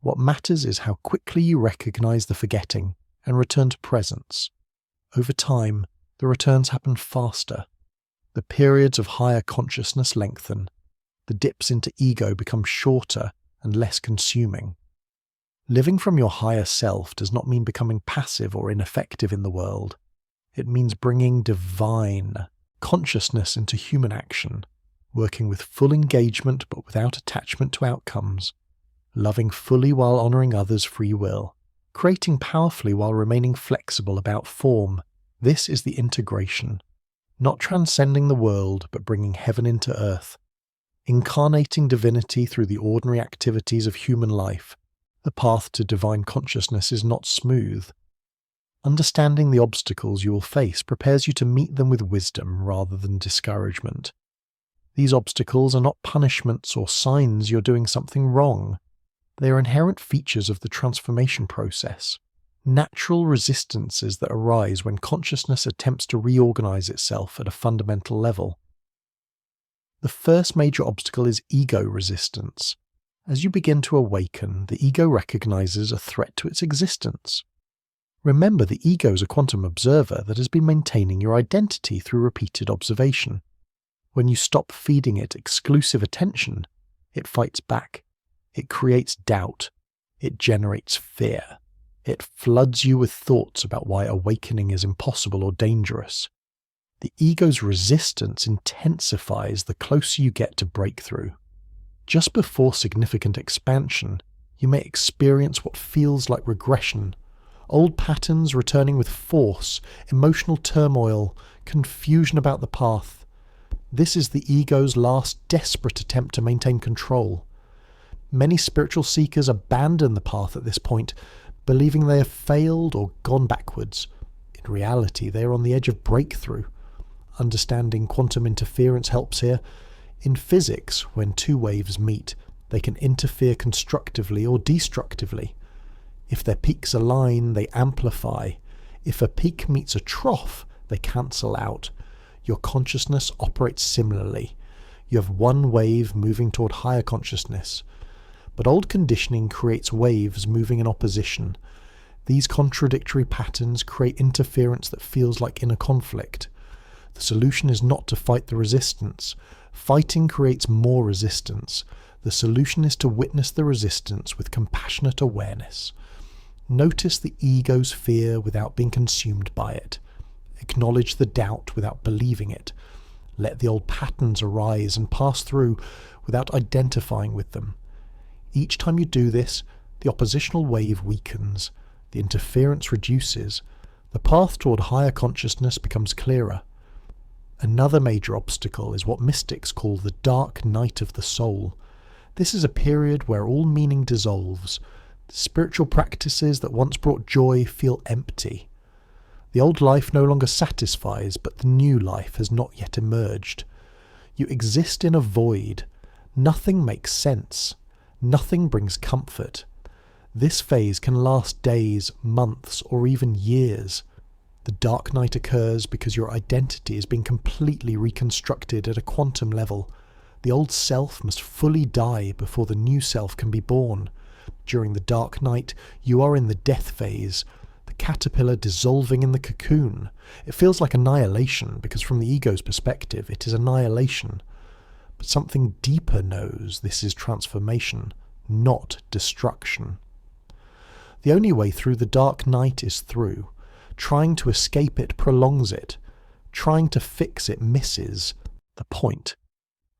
What matters is how quickly you recognize the forgetting and return to presence. Over time, the returns happen faster. The periods of higher consciousness lengthen. The dips into ego become shorter and less consuming. Living from your higher self does not mean becoming passive or ineffective in the world. It means bringing divine consciousness into human action, working with full engagement but without attachment to outcomes, loving fully while honoring others' free will, creating powerfully while remaining flexible about form. This is the integration. Not transcending the world, but bringing heaven into earth. Incarnating divinity through the ordinary activities of human life. The path to divine consciousness is not smooth. Understanding the obstacles you will face prepares you to meet them with wisdom rather than discouragement. These obstacles are not punishments or signs you're doing something wrong. They are inherent features of the transformation process. Natural resistances that arise when consciousness attempts to reorganize itself at a fundamental level. The first major obstacle is ego resistance. As you begin to awaken, the ego recognizes a threat to its existence. Remember, the ego is a quantum observer that has been maintaining your identity through repeated observation. When you stop feeding it exclusive attention, it fights back. It creates doubt. It generates fear. It floods you with thoughts about why awakening is impossible or dangerous. The ego's resistance intensifies the closer you get to breakthrough. Just before significant expansion, you may experience what feels like regression, old patterns returning with force, emotional turmoil, confusion about the path. This is the ego's last desperate attempt to maintain control. Many spiritual seekers abandon the path at this point, believing they have failed or gone backwards. In reality, they are on the edge of breakthrough. Understanding quantum interference helps here. In physics, when two waves meet, they can interfere constructively or destructively. If their peaks align, they amplify. If a peak meets a trough, they cancel out. Your consciousness operates similarly. You have one wave moving toward higher consciousness. But old conditioning creates waves moving in opposition. These contradictory patterns create interference that feels like inner conflict. The solution is not to fight the resistance. Fighting creates more resistance. The solution is to witness the resistance with compassionate awareness. Notice the ego's fear without being consumed by it. Acknowledge the doubt without believing it. Let the old patterns arise and pass through without identifying with them. Each time you do this, the oppositional wave weakens, the interference reduces, the path toward higher consciousness becomes clearer. Another major obstacle is what mystics call the dark night of the soul. This is a period where all meaning dissolves. The spiritual practices that once brought joy feel empty. The old life no longer satisfies, but the new life has not yet emerged. You exist in a void. Nothing makes sense. Nothing brings comfort. This phase can last days, months, or even years. The dark night occurs because your identity is being completely reconstructed at a quantum level. The old self must fully die before the new self can be born. During the dark night, you are in the death phase, the caterpillar dissolving in the cocoon. It feels like annihilation because from the ego's perspective, it is annihilation. But something deeper knows this is transformation, not destruction. The only way through the dark night is through. Trying to escape it prolongs it. Trying to fix it misses the point.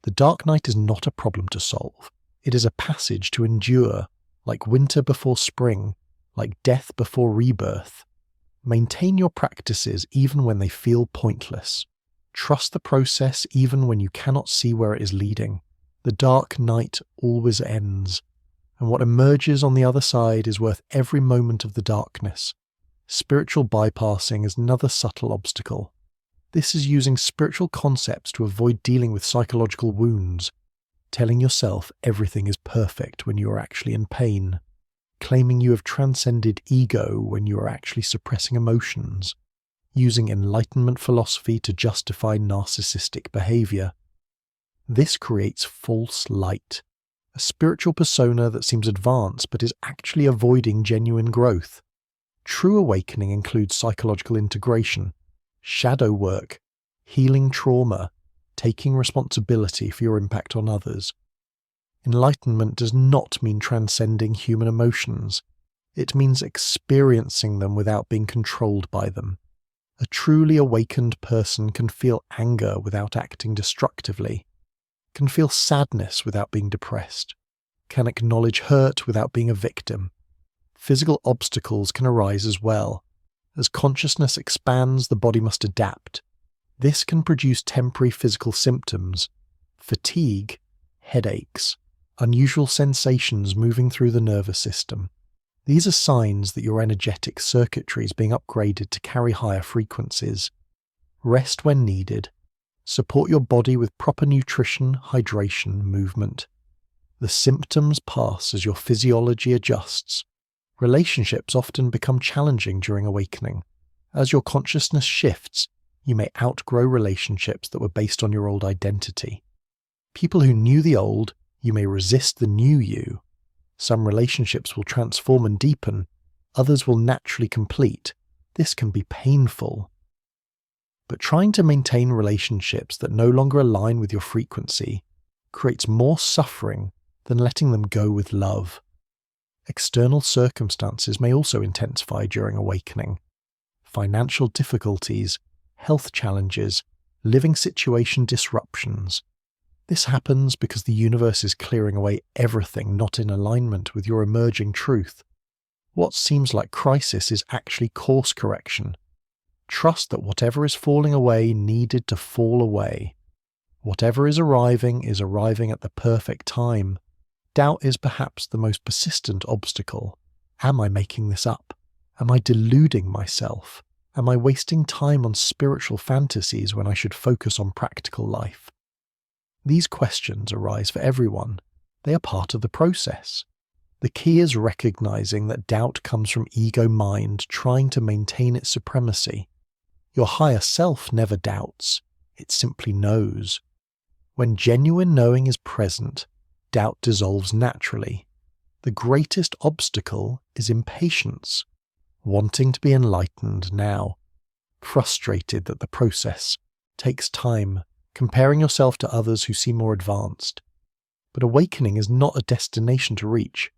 The dark night is not a problem to solve. It is a passage to endure, like winter before spring, like death before rebirth. Maintain your practices even when they feel pointless. Trust the process even when you cannot see where it is leading. The dark night always ends, and what emerges on the other side is worth every moment of the darkness. Spiritual bypassing is another subtle obstacle. This is using spiritual concepts to avoid dealing with psychological wounds, telling yourself everything is perfect when you are actually in pain, claiming you have transcended ego when you are actually suppressing emotions, using Enlightenment philosophy to justify narcissistic behavior. This creates false light, a spiritual persona that seems advanced but is actually avoiding genuine growth. True awakening includes psychological integration, shadow work, healing trauma, taking responsibility for your impact on others. Enlightenment does not mean transcending human emotions. It means experiencing them without being controlled by them. A truly awakened person can feel anger without acting destructively, can feel sadness without being depressed, can acknowledge hurt without being a victim. Physical obstacles can arise as well. As consciousness expands, the body must adapt. This can produce temporary physical symptoms: fatigue, headaches, unusual sensations moving through the nervous system. These are signs that your energetic circuitry is being upgraded to carry higher frequencies. Rest when needed. Support your body with proper nutrition, hydration, movement. The symptoms pass as your physiology adjusts. Relationships often become challenging during awakening. As your consciousness shifts, you may outgrow relationships that were based on your old identity. People who knew the old, you may resist the new you. Some relationships will transform and deepen, others will naturally complete. This can be painful. But trying to maintain relationships that no longer align with your frequency creates more suffering than letting them go with love. External circumstances may also intensify during awakening. Financial difficulties, health challenges, living situation disruptions. This happens because the universe is clearing away everything not in alignment with your emerging truth. What seems like crisis is actually course correction. Trust that whatever is falling away needed to fall away. Whatever is arriving at the perfect time. Doubt is perhaps the most persistent obstacle. Am I making this up? Am I deluding myself? Am I wasting time on spiritual fantasies when I should focus on practical life? These questions arise for everyone. They are part of the process. The key is recognizing that doubt comes from ego mind trying to maintain its supremacy. Your higher self never doubts. It simply knows. When genuine knowing is present, doubt dissolves naturally. The greatest obstacle is impatience. wanting to be enlightened now, frustrated that the process takes time, comparing yourself to others who seem more advanced. But awakening is not a destination to reach.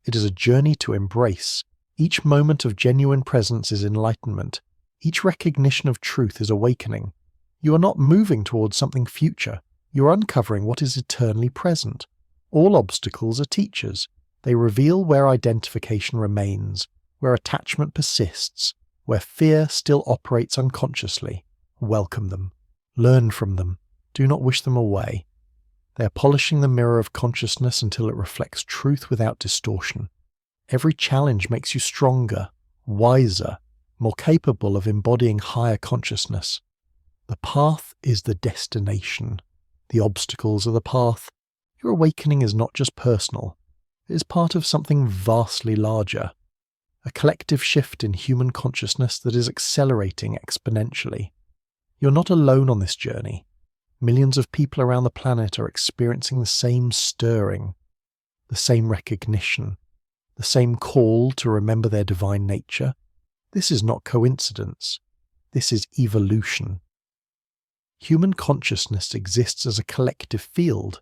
It is a journey to embrace. Each moment of genuine presence is enlightenment. Each recognition of truth is awakening. You are not moving towards something future. You are uncovering what is eternally present. All obstacles are teachers. They reveal where identification remains, where attachment persists, where fear still operates unconsciously. Welcome them. Learn from them. Do not wish them away. They are polishing the mirror of consciousness until it reflects truth without distortion. Every challenge makes you stronger, wiser, more capable of embodying higher consciousness. The path is the destination. The obstacles are the path. Your awakening is not just personal. It is part of something vastly larger. A collective shift in human consciousness that is accelerating exponentially. You're not alone on this journey. Millions of people around the planet are experiencing the same stirring, the same recognition, the same call to remember their divine nature. This is not coincidence. This is evolution. Human consciousness exists as a collective field,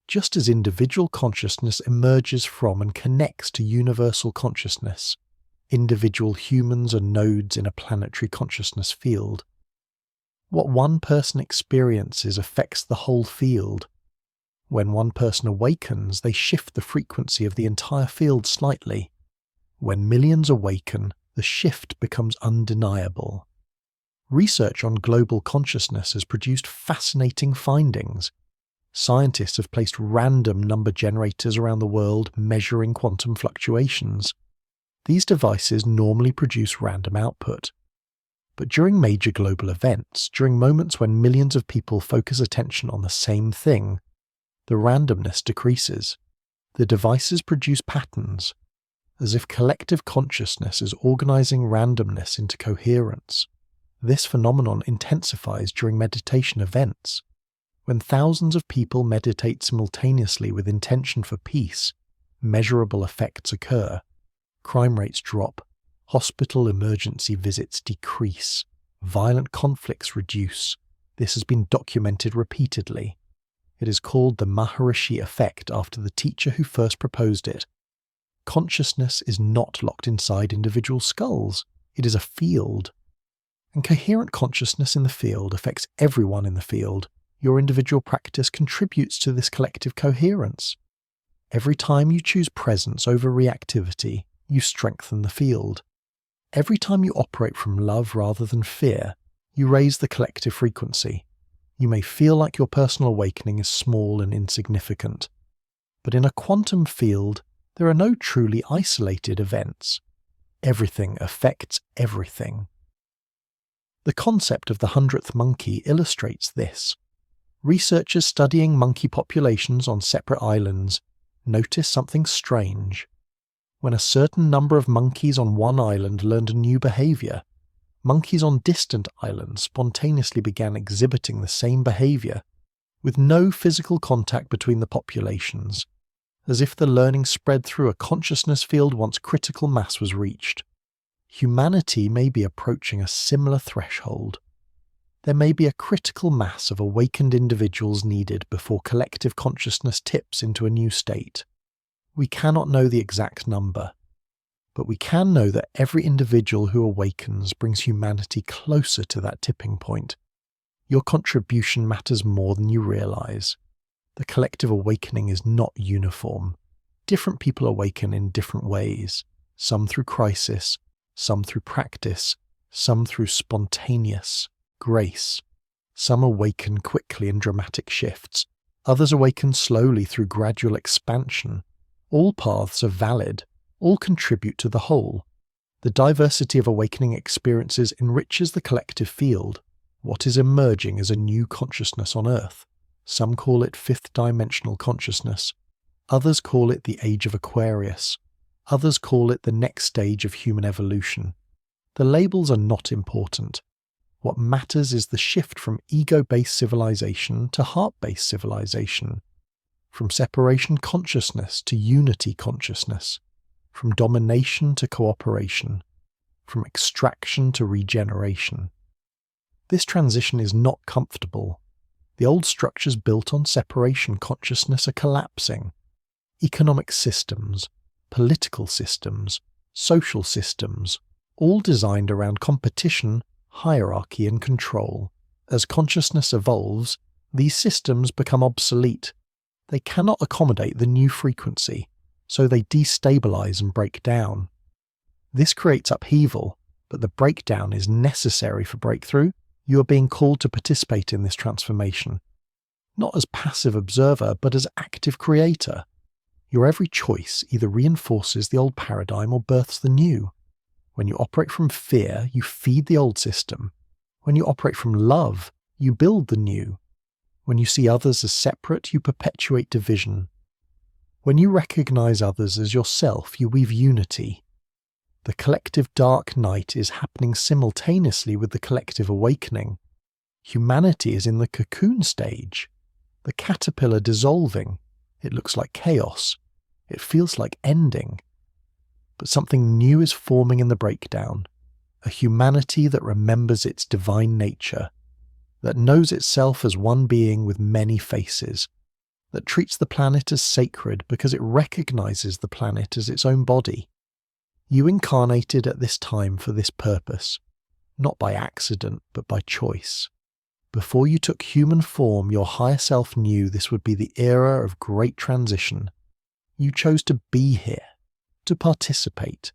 just as individual consciousness emerges from and connects to universal consciousness. Individual humans are nodes in a planetary consciousness field. What one person experiences affects the whole field. When one person awakens, they shift the frequency of the entire field slightly. When millions awaken, the shift becomes undeniable. Research on global consciousness has produced fascinating findings. Scientists have placed random number generators around the world measuring quantum fluctuations. These devices normally produce random output. But during major global events, during moments when millions of people focus attention on the same thing, the randomness decreases. The devices produce patterns, as if collective consciousness is organizing randomness into coherence. This phenomenon intensifies during meditation events. When thousands of people meditate simultaneously with intention for peace, measurable effects occur. Crime rates drop. Hospital emergency visits decrease. Violent conflicts reduce. This has been documented repeatedly. It is called the Maharishi effect after the teacher who first proposed it. Consciousness is not locked inside individual skulls. It is a field. And coherent consciousness in the field affects everyone in the field. Your individual practice contributes to this collective coherence. Every time you choose presence over reactivity, you strengthen the field. Every time you operate from love rather than fear, you raise the collective frequency. You may feel like your personal awakening is small and insignificant, but in a quantum field, there are no truly isolated events. Everything affects everything. The concept of the 100th monkey illustrates this. Researchers studying monkey populations on separate islands notice something strange. When a certain number of monkeys on one island learned a new behavior, monkeys on distant islands spontaneously began exhibiting the same behavior, with no physical contact between the populations, as if the learning spread through a consciousness field once critical mass was reached. Humanity may be approaching a similar threshold. There may be a critical mass of awakened individuals needed before collective consciousness tips into a new state. We cannot know the exact number, but we can know that every individual who awakens brings humanity closer to that tipping point. Your contribution matters more than you realize. The collective awakening is not uniform. Different people awaken in different ways, some through crisis, some through practice, some through spontaneous grace. Some awaken quickly in dramatic shifts, others awaken slowly through gradual expansion. All paths are valid, all contribute to the whole. The diversity of awakening experiences enriches the collective field. What is emerging is a new consciousness on Earth. Some call it fifth-dimensional consciousness. Others call it the Age of Aquarius. Others call it the next stage of human evolution. The labels are not important. What matters is the shift from ego-based civilization to heart-based civilization, from separation consciousness to unity consciousness, from domination to cooperation, from extraction to regeneration. This transition is not comfortable. The old structures built on separation consciousness are collapsing. Economic systems, political systems, social systems, all designed around competition, hierarchy, and control. As consciousness evolves, these systems become obsolete. They cannot accommodate the new frequency, so they destabilize and break down. This creates upheaval, but the breakdown is necessary for breakthrough. You are being called to participate in this transformation, not as passive observer, but as active creator. Your every choice either reinforces the old paradigm or births the new. When you operate from fear, you feed the old system. When you operate from love, you build the new. When you see others as separate, you perpetuate division. When you recognize others as yourself, you weave unity. The collective dark night is happening simultaneously with the collective awakening. Humanity is in the cocoon stage. The caterpillar dissolving. It looks like chaos. It feels like ending. But something new is forming in the breakdown. A humanity that remembers its divine nature, that knows itself as one being with many faces, that treats the planet as sacred because it recognizes the planet as its own body. You incarnated at this time for this purpose, not by accident, but by choice. Before you took human form, your higher self knew this would be the era of great transition. You chose to be here, to participate,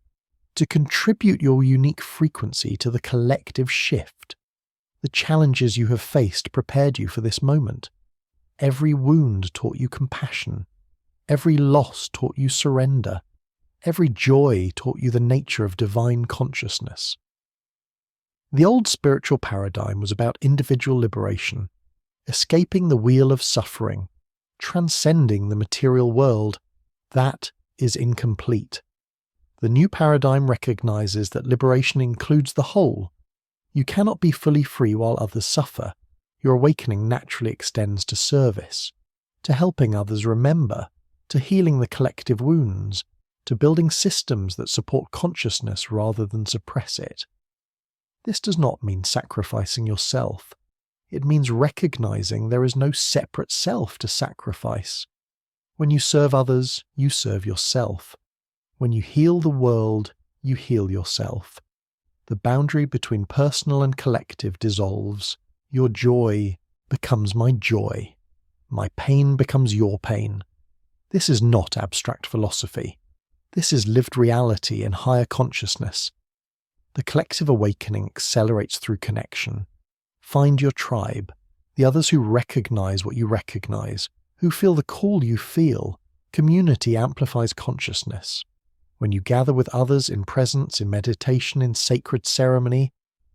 to contribute your unique frequency to the collective shift. The challenges you have faced prepared you for this moment. Every wound taught you compassion. Every loss taught you surrender. Every joy taught you the nature of divine consciousness. The old spiritual paradigm was about individual liberation, escaping the wheel of suffering, transcending the material world. That is incomplete. The new paradigm recognizes that liberation includes the whole. You cannot be fully free while others suffer. Your awakening naturally extends to service, to helping others remember, to healing the collective wounds, to building systems that support consciousness rather than suppress it. This does not mean sacrificing yourself. It means recognizing there is no separate self to sacrifice. When you serve others, you serve yourself. When you heal the world, you heal yourself. The boundary between personal and collective dissolves. Your joy becomes my joy. My pain becomes your pain. This is not abstract philosophy. This is lived reality in higher consciousness. The collective awakening accelerates through connection. Find your tribe, the others who recognize what you recognize, who feel the call you feel. Community amplifies consciousness. When you gather with others in presence, in meditation, in sacred ceremony,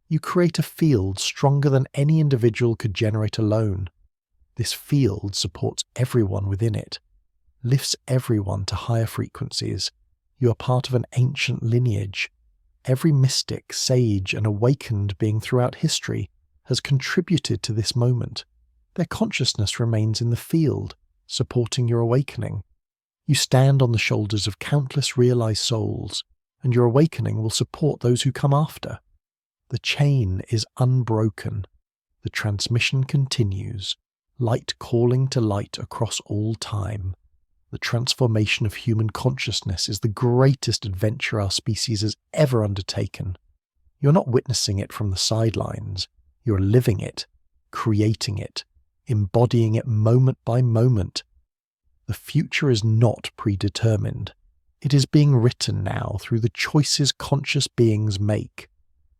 you create a field stronger than any individual could generate alone. This field supports everyone within it, lifts everyone to higher frequencies. You are part of an ancient lineage. Every mystic, sage, and awakened being throughout history has contributed to this moment. Their consciousness remains in the field, supporting your awakening. You stand on the shoulders of countless realized souls, and your awakening will support those who come after. The chain is unbroken. The transmission continues, light calling to light across all time. The transformation of human consciousness is the greatest adventure our species has ever undertaken. You're not witnessing it from the sidelines. You're living it, creating it, embodying it moment by moment. The future is not predetermined. It is being written now through the choices conscious beings make.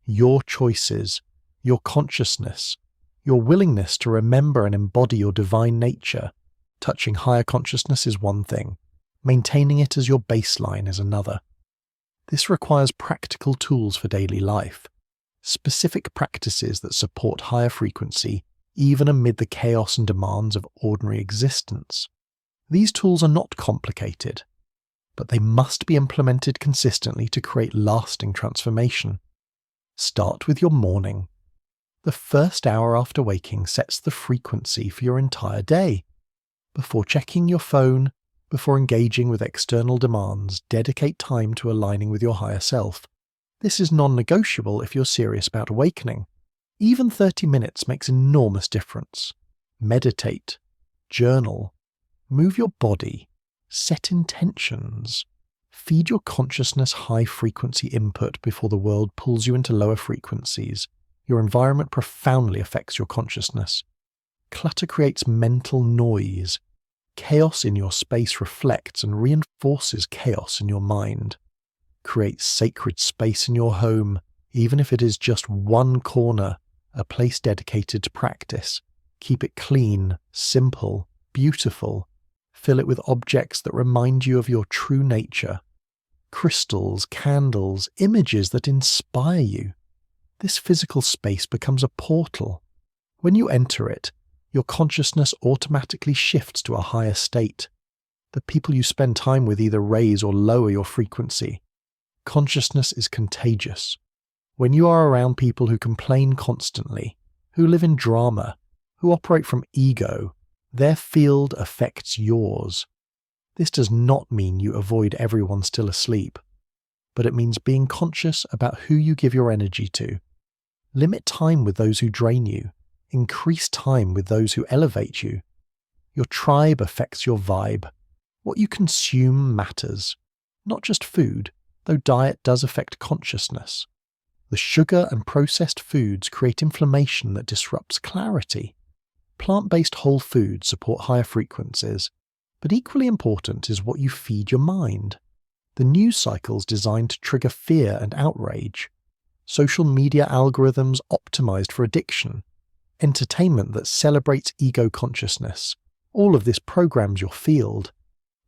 Your choices, your consciousness, your willingness to remember and embody your divine nature. Touching higher consciousness is one thing. Maintaining it as your baseline is another. This requires practical tools for daily life, specific practices that support higher frequency, even amid the chaos and demands of ordinary existence. These tools are not complicated, but they must be implemented consistently to create lasting transformation. Start with your morning. The first hour after waking sets the frequency for your entire day. Before checking your phone, before engaging with external demands, dedicate time to aligning with your higher self. This is non-negotiable if you're serious about awakening. Even 30 minutes makes enormous difference. Meditate, journal, move your body, set intentions. Feed your consciousness high-frequency input before the world pulls you into lower frequencies. Your environment profoundly affects your consciousness. Clutter creates mental noise. Chaos in your space reflects and reinforces chaos in your mind. Create sacred space in your home, even if it is just one corner, a place dedicated to practice. Keep it clean, simple, beautiful. Fill it with objects that remind you of your true nature. Crystals, candles, images that inspire you. This physical space becomes a portal. When you enter it, your consciousness automatically shifts to a higher state. The people you spend time with either raise or lower your frequency. Consciousness is contagious. When you are around people who complain constantly, who live in drama, who operate from ego, their field affects yours. This does not mean you avoid everyone still asleep, but it means being conscious about who you give your energy to. Limit time with those who drain you. Increase time with those who elevate you. Your tribe affects your vibe. What you consume matters. Not just food, though diet does affect consciousness. The sugar and processed foods create inflammation that disrupts clarity. Plant-based whole foods support higher frequencies, but equally important is what you feed your mind. The news cycles designed to trigger fear and outrage. Social media algorithms optimized for addiction. Entertainment that celebrates ego consciousness. All of this programs your field.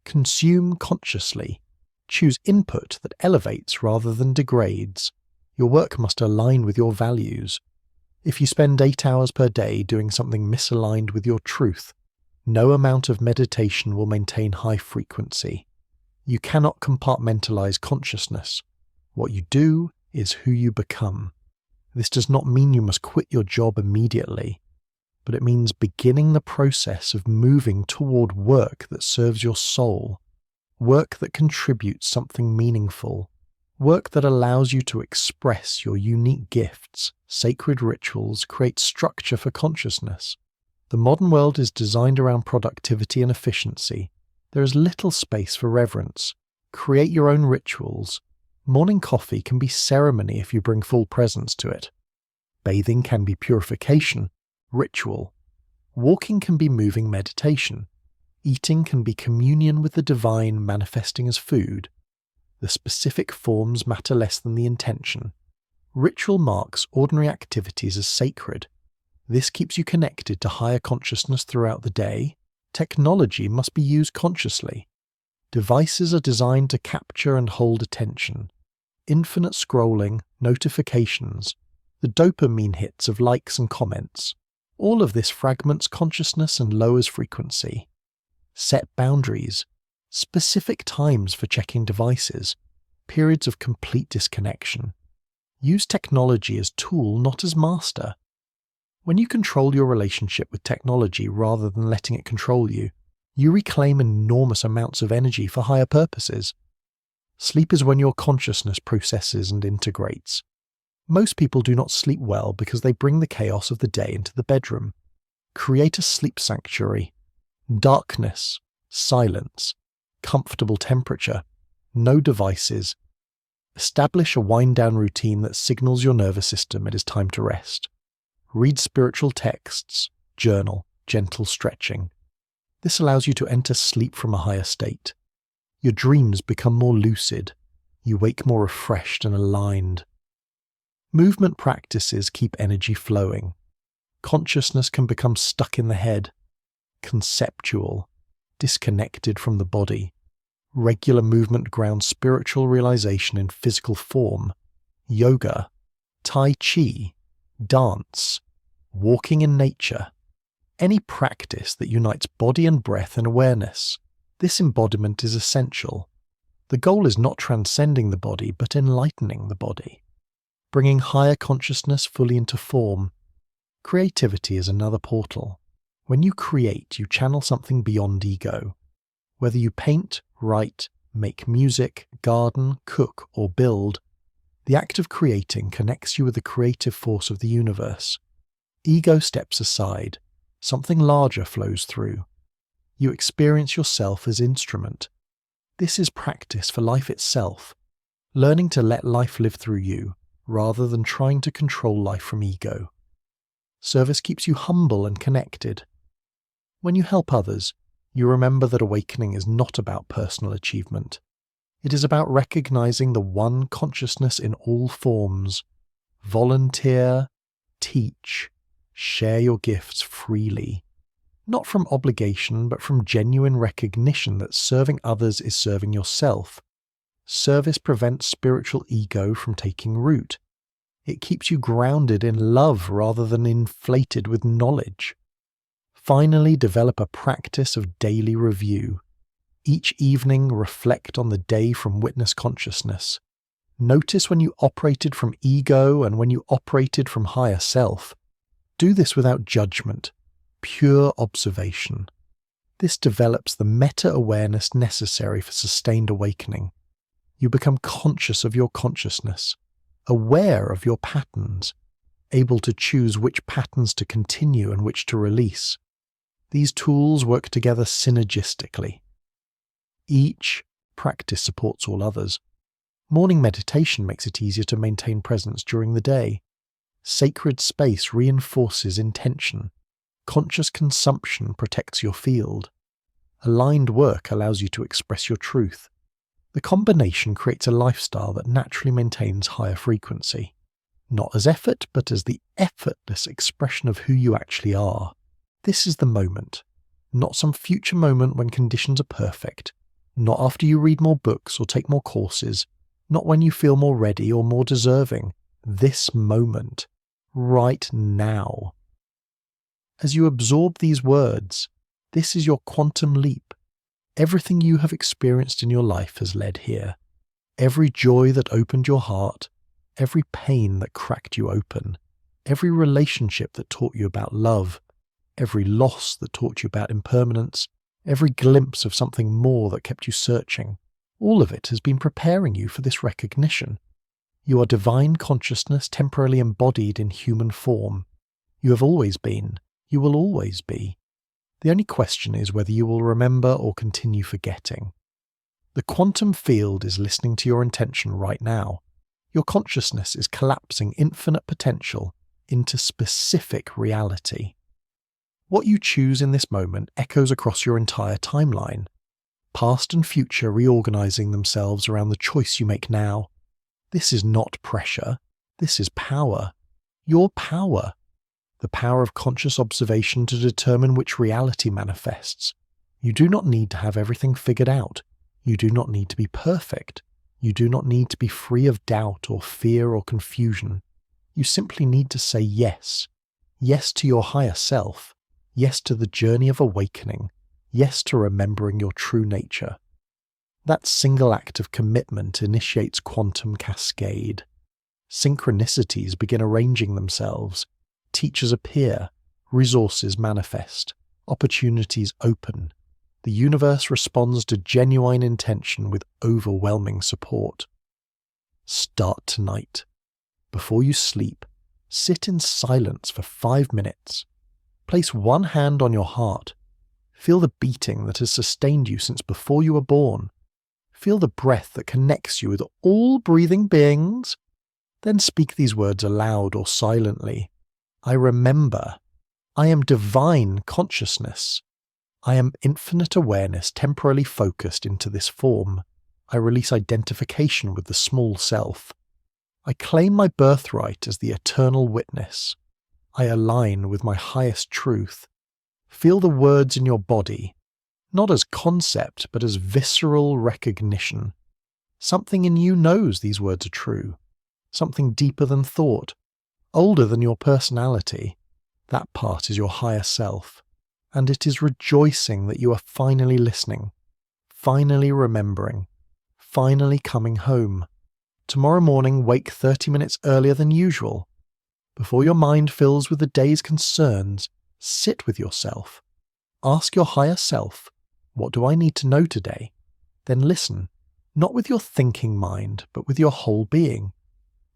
Consume consciously. Choose input that elevates rather than degrades. Your work must align with your values. If you spend 8 hours per day doing something misaligned with your truth, no amount of meditation will maintain high frequency. You cannot compartmentalize consciousness. What you do is who you become. This does not mean you must quit your job immediately, but it means beginning the process of moving toward work that serves your soul, work that contributes something meaningful, work that allows you to express your unique gifts. Sacred rituals create structure for consciousness. The modern world is designed around productivity and efficiency. There is little space for reverence. Create your own rituals. Morning coffee can be ceremony if you bring full presence to it. Bathing can be purification, ritual. Walking can be moving meditation. Eating can be communion with the divine manifesting as food. The specific forms matter less than the intention. Ritual marks ordinary activities as sacred. This keeps you connected to higher consciousness throughout the day. Technology must be used consciously. Devices are designed to capture and hold attention. Infinite scrolling, notifications, the dopamine hits of likes and comments. All of this fragments consciousness and lowers frequency. Set boundaries. Specific times for checking devices. Periods of complete disconnection. Use technology as tool, not as master. When you control your relationship with technology rather than letting it control you, you reclaim enormous amounts of energy for higher purposes. Sleep is when your consciousness processes and integrates. Most people do not sleep well because they bring the chaos of the day into the bedroom. Create a sleep sanctuary. Darkness, silence, comfortable temperature, no devices. Establish a wind-down routine that signals your nervous system it is time to rest. Read spiritual texts, journal, gentle stretching. This allows you to enter sleep from a higher state. Your dreams become more lucid. You wake more refreshed and aligned. Movement practices keep energy flowing. Consciousness can become stuck in the head, conceptual, disconnected from the body. Regular movement grounds spiritual realization in physical form. Yoga, Tai Chi, dance, walking in nature. Any practice that unites body and breath and awareness. This embodiment is essential. The goal is not transcending the body, but enlightening the body. Bringing higher consciousness fully into form. Creativity is another portal. When you create, you channel something beyond ego. Whether you paint, write, make music, garden, cook, or build, The act of creating connects you with the creative force of the universe. Ego steps aside, something larger flows through. You experience yourself as instrument. This is practice for life itself, learning to let life live through you, rather than trying to control life from ego. Service keeps you humble and connected. When you help others, you remember that awakening is not about personal achievement. It is about recognizing the one consciousness in all forms. Volunteer, teach, share your gifts freely. Not from obligation, but from genuine recognition that serving others is serving yourself. Service prevents spiritual ego from taking root. It keeps you grounded in love rather than inflated with knowledge. Finally, develop a practice of daily review. Each evening, reflect on the day from witness consciousness. Notice when you operated from ego and when you operated from higher self. Do this without judgment, pure observation. This develops the meta-awareness necessary for sustained awakening. You become conscious of your consciousness, aware of your patterns, able to choose which patterns to continue and which to release. These tools work together synergistically. Each practice supports all others. Morning meditation makes it easier to maintain presence during the day. Sacred space reinforces intention. Conscious consumption protects your field. Aligned work allows you to express your truth. The combination creates a lifestyle that naturally maintains higher frequency. Not as effort, but as the effortless expression of who you actually are. This is the moment. Not some future moment when conditions are perfect. Not after you read more books or take more courses. Not when you feel more ready or more deserving. This moment. Right now. As you absorb these words, this is your quantum leap. Everything you have experienced in your life has led here. Every joy that opened your heart, every pain that cracked you open, every relationship that taught you about love, every loss that taught you about impermanence, every glimpse of something more that kept you searching, all of it has been preparing you for this recognition. You are divine consciousness temporarily embodied in human form. You have always been. You will always be. The only question is whether you will remember or continue forgetting. The quantum field is listening to your intention right now. Your consciousness is collapsing infinite potential into specific reality. What you choose in this moment echoes across your entire timeline, past and future reorganizing themselves around the choice you make now. This is not pressure. This is power. Your power. The power of conscious observation to determine which reality manifests. You do not need to have everything figured out. You do not need to be perfect. You do not need to be free of doubt or fear or confusion. You simply need to say yes. Yes to your higher self. Yes to the journey of awakening. Yes to remembering your true nature. That single act of commitment initiates quantum cascade. Synchronicities begin arranging themselves. Teachers appear, resources manifest, opportunities open. The universe responds to genuine intention with overwhelming support. Start tonight. Before you sleep, sit in silence for 5 minutes. Place one hand on your heart. Feel the beating that has sustained you since before you were born. Feel the breath that connects you with all breathing beings. Then speak these words aloud or silently. I remember. I am divine consciousness. I am infinite awareness temporarily focused into this form. I release identification with the small self. I claim my birthright as the eternal witness. I align with my highest truth. Feel the words in your body, not as concept, but as visceral recognition. Something in you knows these words are true. Something deeper than thought. Older than your personality. That part is your higher self, and it is rejoicing that you are finally listening, finally remembering, finally coming home. Tomorrow morning, wake 30 minutes earlier than usual. Before your mind fills with the day's concerns, sit with yourself. Ask your higher self, what do I need to know today? Then listen, not with your thinking mind, but with your whole being.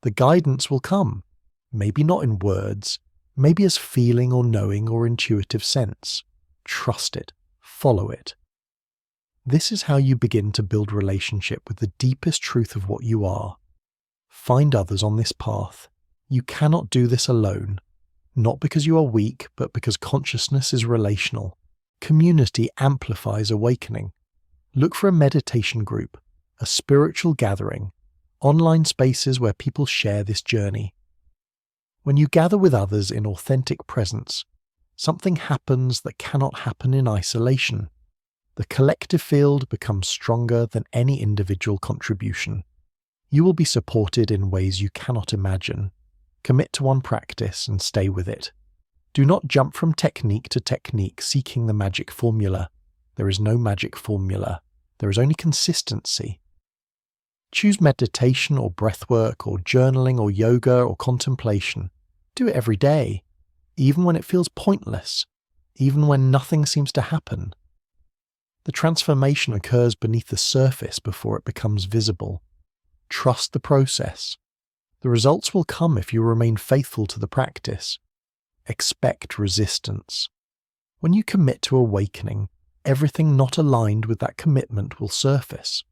The guidance will come, maybe not in words, maybe as feeling or knowing or intuitive sense. Trust it. Follow it. This is how you begin to build relationship with the deepest truth of what you are. Find others on this path. You cannot do this alone, not because you are weak, but because consciousness is relational. Community amplifies awakening. Look for a meditation group, a spiritual gathering, online spaces where people share this journey. When you gather with others in authentic presence, something happens that cannot happen in isolation. The collective field becomes stronger than any individual contribution. You will be supported in ways you cannot imagine. Commit to one practice and stay with it. Do not jump from technique to technique seeking the magic formula. There is no magic formula. There is only consistency. Choose meditation or breathwork or journaling or yoga or contemplation. Do it every day, even when it feels pointless, even when nothing seems to happen. The transformation occurs beneath the surface before it becomes visible. Trust the process. The results will come if you remain faithful to the practice. Expect resistance. When you commit to awakening, everything not aligned with that commitment will surface.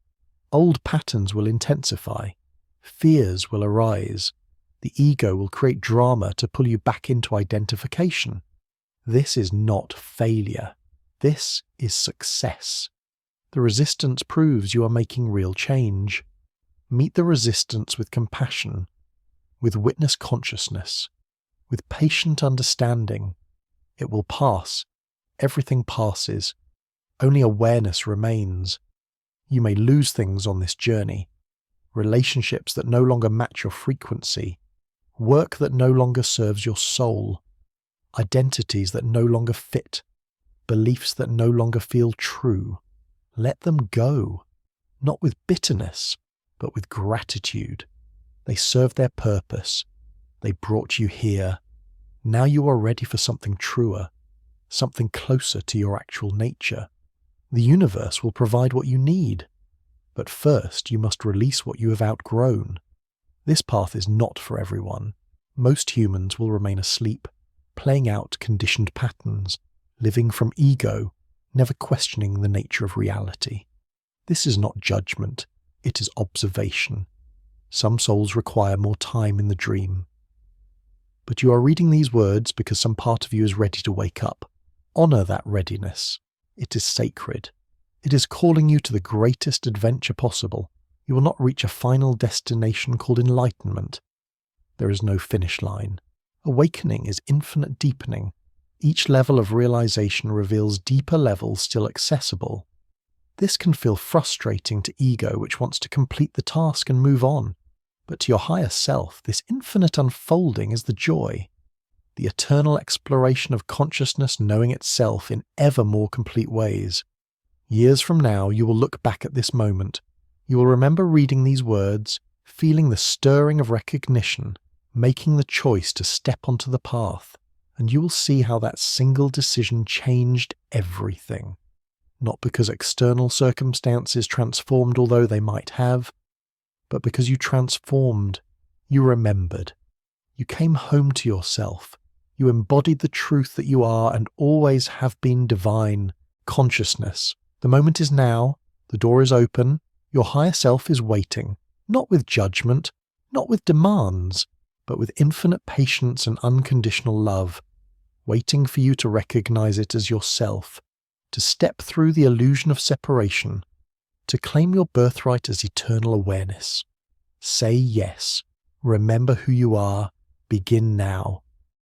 Old patterns will intensify. Fears will arise. The ego will create drama to pull you back into identification. This is not failure. This is success. The resistance proves you are making real change. Meet the resistance with compassion, with witness consciousness, with patient understanding. It will pass. Everything passes. Only awareness remains. You may lose things on this journey. Relationships that no longer match your frequency. Work that no longer serves your soul. Identities that no longer fit. Beliefs that no longer feel true. Let them go. Not with bitterness, but with gratitude. They served their purpose. They brought you here. Now you are ready for something truer, something closer to your actual nature. The universe will provide what you need. But first you must release what you have outgrown. This path is not for everyone. Most humans will remain asleep, playing out conditioned patterns, living from ego, never questioning the nature of reality. This is not judgment, it is observation. Some souls require more time in the dream. But you are reading these words because some part of you is ready to wake up. Honor that readiness. It is sacred. It is calling you to the greatest adventure possible. You will not reach a final destination called enlightenment. There is no finish line. Awakening is infinite deepening. Each level of realization reveals deeper levels still accessible. This can feel frustrating to ego, which wants to complete the task and move on. But to your higher self, this infinite unfolding is the joy. The eternal exploration of consciousness knowing itself in ever more complete ways. Years from now, you will look back at this moment. You will remember reading these words, feeling the stirring of recognition, making the choice to step onto the path, and you will see how that single decision changed everything. Not because external circumstances transformed, although they might have, but because you transformed, you remembered. You came home to yourself. You embodied the truth that you are and always have been divine, consciousness. The moment is now, the door is open, your higher self is waiting, not with judgment, not with demands, but with infinite patience and unconditional love, waiting for you to recognize it as yourself, to step through the illusion of separation, to claim your birthright as eternal awareness. Say yes. Remember who you are. Begin now.